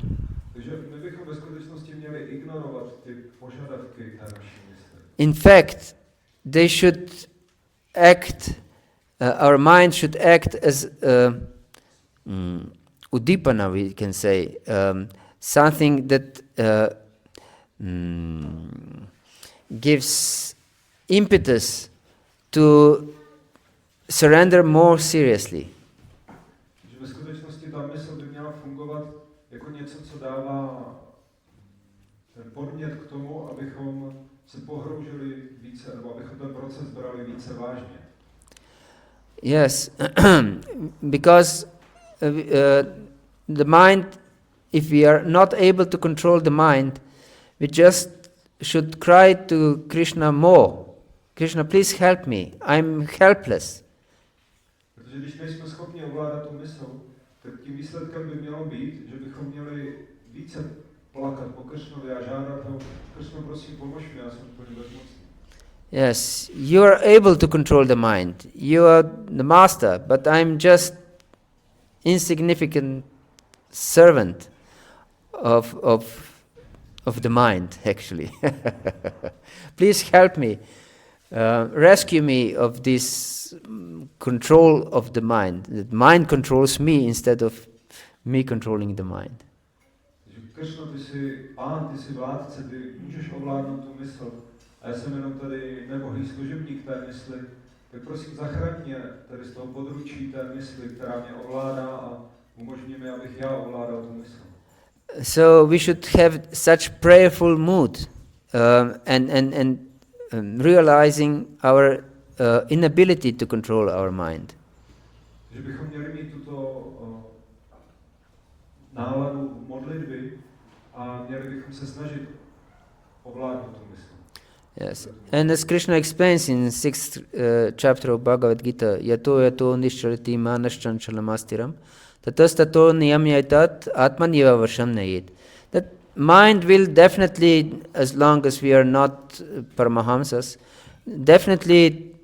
Takže my bychom ve skutečnosti měli ignorovat ty požadavky té naší mysli. In fact, they should act, our mind should act as udipana, we can say, something that gives impetus to surrender more seriously. Že ve skutečnosti ta mysl by měla fungovat jako něco, co dává ten podnět k tomu, abychom se pohroužili více, nebo abychom ten proces brali více vážně. Yes, because the mind, if we are not able to control the mind, we just should cry to Krishna more. Krishna, please help me. I'm helpless. Protože když nejsme schopni ovládat tu mysl, tak tím výsledkem by mělo být, že bychom měli více plakat po Kršnovi a žádat ho, Kršno, prosím, pomož mi, já jsem úplně bezmocný. Yes, you are able to control the mind. You are the master, but I'm just insignificant servant of the mind, actually. Please help me. Rescue me of this control of the mind. The mind controls me instead of me controlling the mind. Kršno, ty jsi pán, ty jsi vládce, ty můžeš ovládnout tu mysl. A já jsem jenom tady nemohlý služebník té mysli. Tak prosím, zachraň mě tady z toho područí té mysli, která mě ovládá a umožní mi, abych já ovládal tu mysl. So we should have such prayerful mood and realizing our inability to control our mind. Že bychom měli mít tuto náladu modlitby a měli bychom se snažit ovládnout tu mysl. Yes, and as Krishna explains in 6th chapter of Bhagavad-gita, yato nishcharati manaschanchalamastiram tatastato niyamyaitat atmaniva vasham nayet. That mind will definitely, as long as we are not Paramahamsas, definitely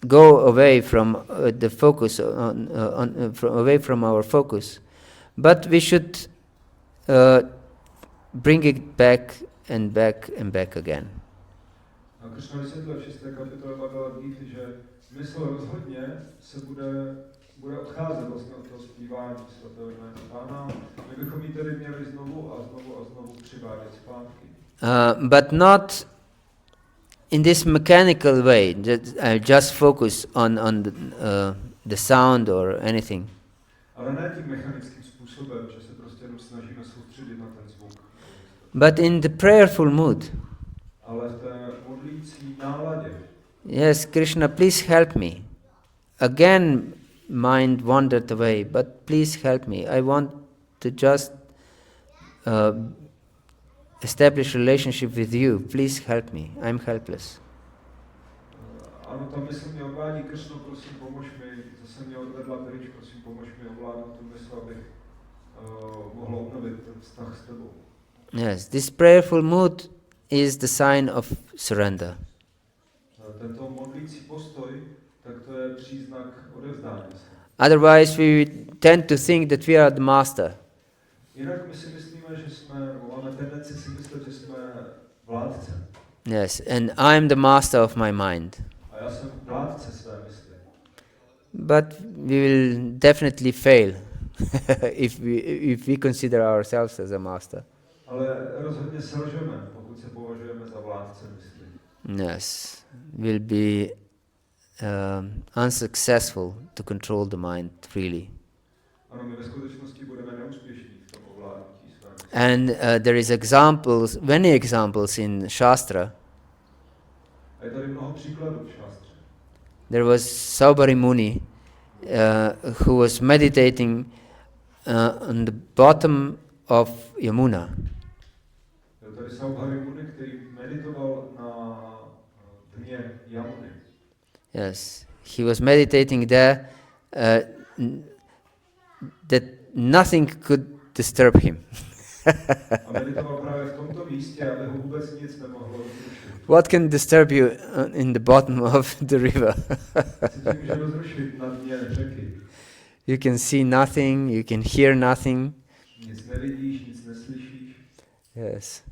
go away from the focus, away from our focus. But we should bring it back and back and back again. A Krishna vysvětluje v 6. kapitole Bhagavad-gita, že mysl rozhodně se bude odcházet vlastně od toho zpívání svatého jména Pána. My bychom ji tedy měli znovu a znovu a znovu přivádět zpátky. But not in this mechanical way, that I just focus on the sound or anything. Ale ne tím mechanickým způsobem, že se prostě jenom snažíme soustředit na ten zvuk. but in the prayerful mood. Ale v té modlící náladě. Yes, Krishna, please help me. Again, mind wandered away, but please help me. I want to just establish a relationship with you. Please help me. I'm helpless. Ano, ta mysl mě odvádí, Krishno, prosím, pomož mi. Zase mě odvedla pryč, prosím, pomož mi ovládnout tu mysl, abych mohl obnovit ten vztah s tebou. Yes, this prayerful mood is the sign of surrender. Tento modlící postoj, tak to je příznak odevzdání se. Otherwise, we tend to think that we are the master. Jinak my si myslíme, že máme tendenci si myslet, že jsme vládce. Yes, and I'm the master of my mind. A já jsem vládce své mysli. But we will definitely fail if we consider ourselves as a master. Ale rozhodně selžeme, pokud se považujeme za vládce mysli. Yes, we'll be unsuccessful to control the mind freely. Ano, my ve skutečnosti budeme neúspěšní v tom ovládnutí své mysli. And there is examples, many examples in Shastra. A je tady mnoho příkladů v šástře. There was Saubhari Muni who was meditating on the bottom of Yamuna. Byl tady Saubhari Muni, který meditoval na dně Jamuny. Yes, he was meditating there that nothing could disturb him. A meditoval právě v tomto místě, aby ho vůbec nic nemohlo rozrušit. What can disturb you in the bottom of the river? Co tě může rozrušit na dně řeky? You can see nothing, you can hear nothing. Nic nevidíš, nic neslyšíš. Yes.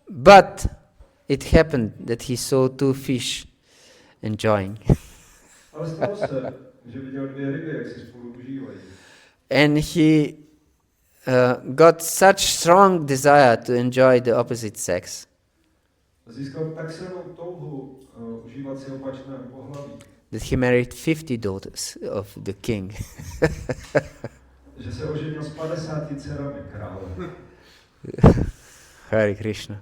But it happened that he saw two fish enjoying. Ale stalo se, že viděl dvě ryby, jak si spolu užívají. And he got such strong desire to enjoy the opposite sex Získal tak silnou touhu užívat si opačného pohlaví, that he married 50 daughters of the king. že se oženil s 50 dcerami krále. Hare Krishna.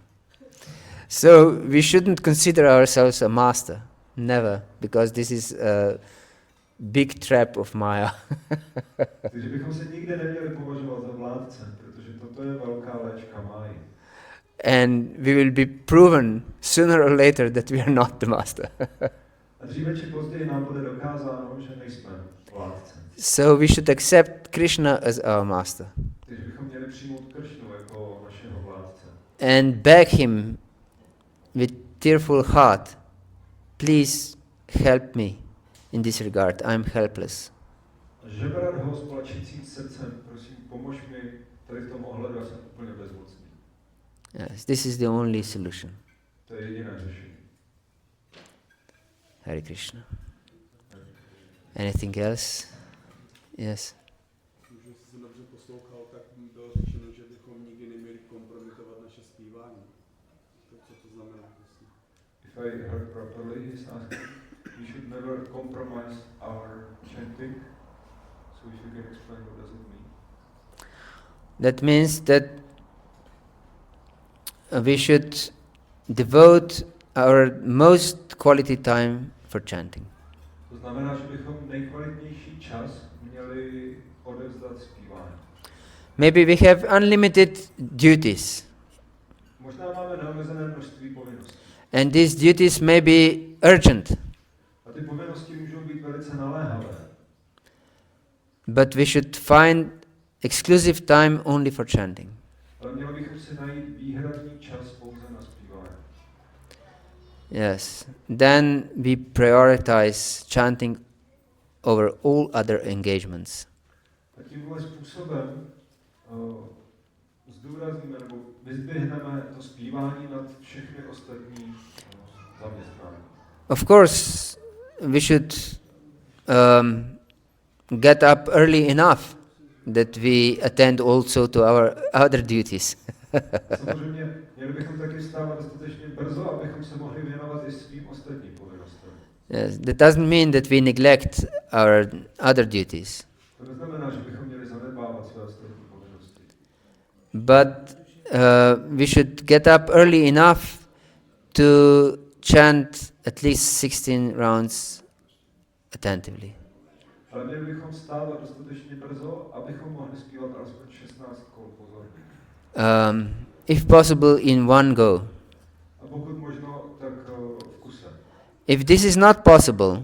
So we shouldn't consider ourselves a master. Never, because this is a big trap of Maya. Takže bychom se nikdy neměli považovat za vládce, protože toto je velká léčka máji. And we will be proven sooner or later that we are not the master. A dříve či později nám bude dokázáno, že nejsme vládce. So we should accept Krishna as our master Takže bychom měli přijmout Kršnu jako našeho vládce. and beg him with tearful heart, please help me in this regard. I'm helpless. Žebrat ho s plačícím srdcem, prosím, pomož mi tady v tom ohledu, já jsem úplně bezmocný. Yes, this is the only solution. To je jediné řešení. Hare Krishna. Anything else? Yes. Když jsem dobře poslouchal, tak bylo řečeno, že bychom nikdy neměli kompromitovat naše zpívání. To, co to znamená? If I heard properly, he's asking, we should never compromise our chanting. So if you can explain what does it mean. That means that we should devote our most quality time for chanting. To znamená, že bychom nejkvalitnější čas měli odevzdat zpívání. Maybe we have unlimited duties, Možná máme neomezené množství povinností. and these duties may be urgent, A ty povinnosti můžou být velice naléhavé. but we should find exclusive time only for chanting. Ale měli bychom si najít výhradní čas pouze na zpívání. Yes. Then we prioritize chanting over all other engagements. A tímhle způsobem zdůrazníme nebo vyzdvihneme to zpívání nad všechny ostatní zaměstnání. Of course, we should get up early enough that we attend also to our other duties. Samozřejmě měli bychom taky vstávat dostatečně brzo, abychom se mohli věnovat i svým ostatním povinnostem. Yes, that doesn't mean that we neglect our other duties. To To neznamená, že bychom měli zanedbávat své ostatní povinnosti. But we should get up early enough to chant at least 16 rounds attentively. Ale měli bychom vstávat dostatečně brzo, abychom mohli zpívat alespoň 16 kol pozorně. If possible, in one go. A pokud možno, tak v kuse. If this is not possible,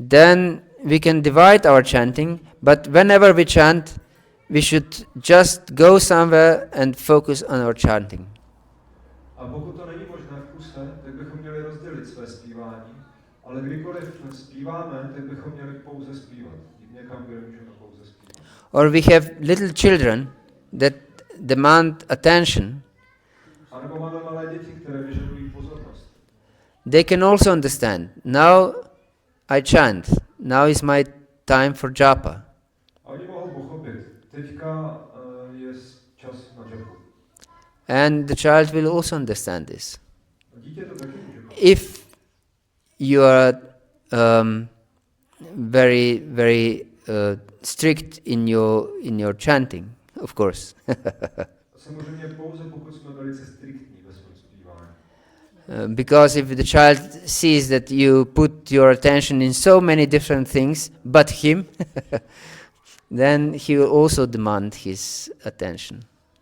then we can divide our chanting, but whenever we chant, we should just go somewhere and focus on our chanting. A pokud to není možné v kuse, tak bychom měli rozdělit své zpívání, ale kdykoliv zpíváme, tak bychom měli pouze zpívat. Jít někam, kde můžeme pouze zpívat. Or we have little children that demand attention. A nebo máme malé děti, které vyžadují pozornost. They can also understand. Now I chant. Now is my time for japa. A oni mohou pochopit. Teďka je čas na japu. And the child will also understand this. A dítě to taky může pochopit. If you are very, very strict in your chanting, of course. Samozřejmě pouze pokud jsme velice striktní ve svém zpívání. Because if the child sees that you put your attention in so many different things but him, then he will also demand his attention.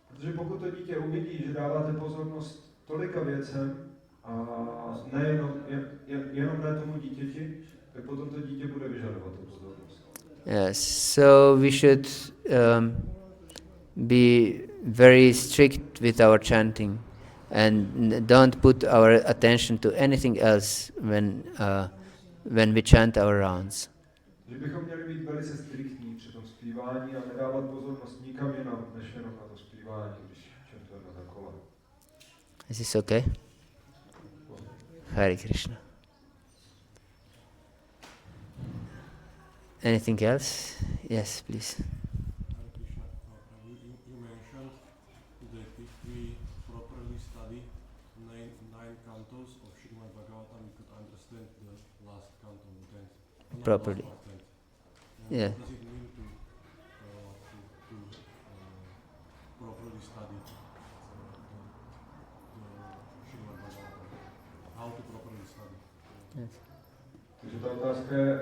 Protože pokud to dítě uvidí, že dáváte pozornost tolika věcem a jenom ne tomu dítěti, tak potom to dítě bude vyžadovat tu pozornost. Yes, so we should be very strict with our chanting and don't put our attention to anything else when we chant our rounds. Že bychom měli být velice striktní při tom zpívání a nedávat pozornost nikam jinam, než jenom na to zpívání, když čantujeme za kola. Is this okay? Hare Krishna. Anything else? Yes, please. Hare Krishna. You mentioned that if we properly study nine cantos of Srimad Bhagavatam, we could understand the last canto, the 10th. Properly. Yeah. What does it mean to properly study the Srimad Bhagavatam? How to properly study? Yes. Takže ta otázka je,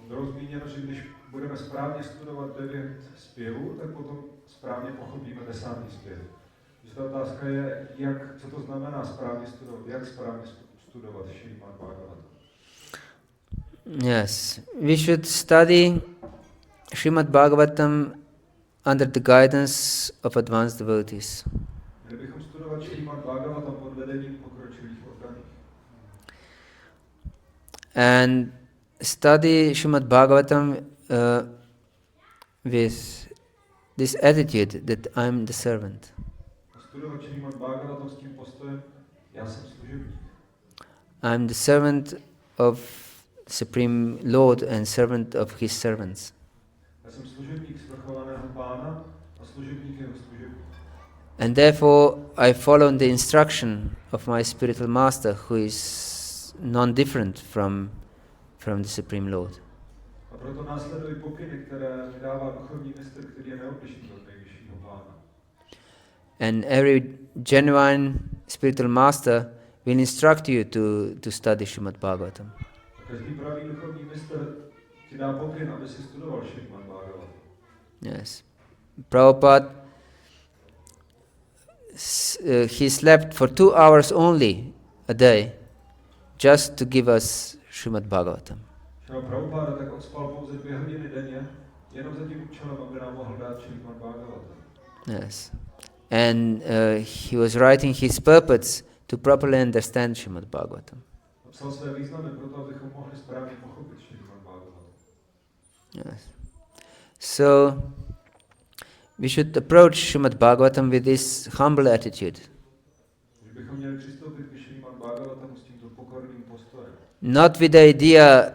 bylo zmíněno, že když budeme správně studovat 9 zpěvů, tak potom správně pochopíme 10. zpěv. Takže ta otázka je, co to znamená správně studovat, jak správně studovat Srimad Bhagavatam. Yes, we should study Srimad Bhagavatam under the guidance of advanced devotees. Měli bychom studovat Srimad Bhagavatam pod vedením pokročilých oddaných. And study Srimad Bhagavatam with this attitude that I'm the servant. Studovat Srimad Bhagavatam s tím postojem, já jsem služebník. I'm the servant of Supreme Lord and servant of His servants. Já jsem služebník svrchovaného Pána a služebník jeho služebník. And therefore I follow the instruction of my spiritual master, who is non-different from the Supreme Lord. A proto následují pokyny, které mi dává duchovní mistr, který je neodlišný od nejvyššího Pána. And every genuine spiritual master will instruct you to study Srimad Bhagavatam. A každý pravý duchovní mistr ti dá pokyn, aby si studoval Srimad Bhagavatam. Yes. Prabhupada, he slept for 2 hours only a day just to give us Srimad Bhagavatam. Šrila Prabhupada, tak on spal pouze 2 hodiny denně, jenom za tím účelem, aby nám mohl dát Srimad Bhagavatam. Yes. And he was writing his purports to properly understand Srimad Bhagavatam. Napsal své významy proto, abychom mohli správně pochopit Srimad Bhagavatam. Yes. So we should approach Srimad Bhagavatam with this humble attitude. Že bychom měli přistoupit k Srimad Bhagavatamu s tímto pokorným postojem. Not with the idea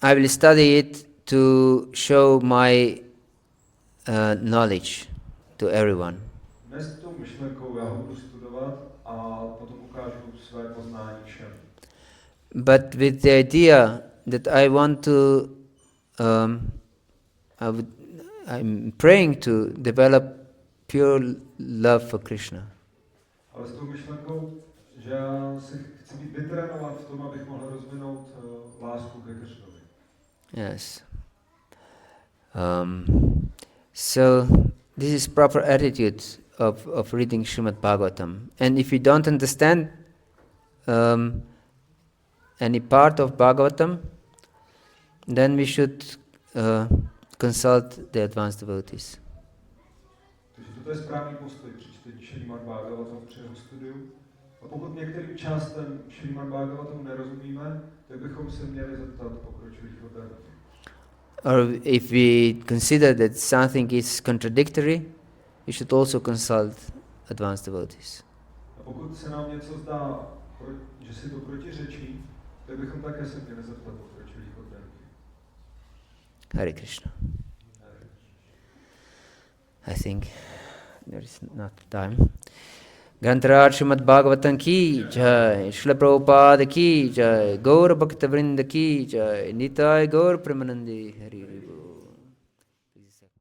I will study it to show my knowledge to everyone. Ne s tou myšlenkou, já ho budu studovat a potom ukážu své poznání všem. But with the idea that I want to I'm praying to develop pure love for Krishna. Ale s tou myšlenkou, že já se chci být vytrénovat v tom, abych mohl rozvinout lásku ke Kršnovi. Yes. So this is proper attitude of reading Srimad Bhagavatam. And if you don't understand any part of Bhagavatam, then we should consult the advanced devotees. Takže toto je správný postoj při čtení Šrímad Bhagavatam, při jeho studiu. A pokud některým částem Šrímad Bhagavatam nerozumíme, tak bychom se měli zeptat pokročilých odborníků. Or if we consider that something is contradictory, we should also consult advanced devotees. A pokud se nám něco zdá, že si to protiřečí, tak bychom také se měli zeptat pokročilých odborníků. Hare Krishna. I think there is not time. Grantaraj Srimad Bhagavatam ki jai, Srila Prabhupada ki jai, Gaur Bhakta Vrinda ki jai, Nitai Gaur Premanandi Hari Hari Bol.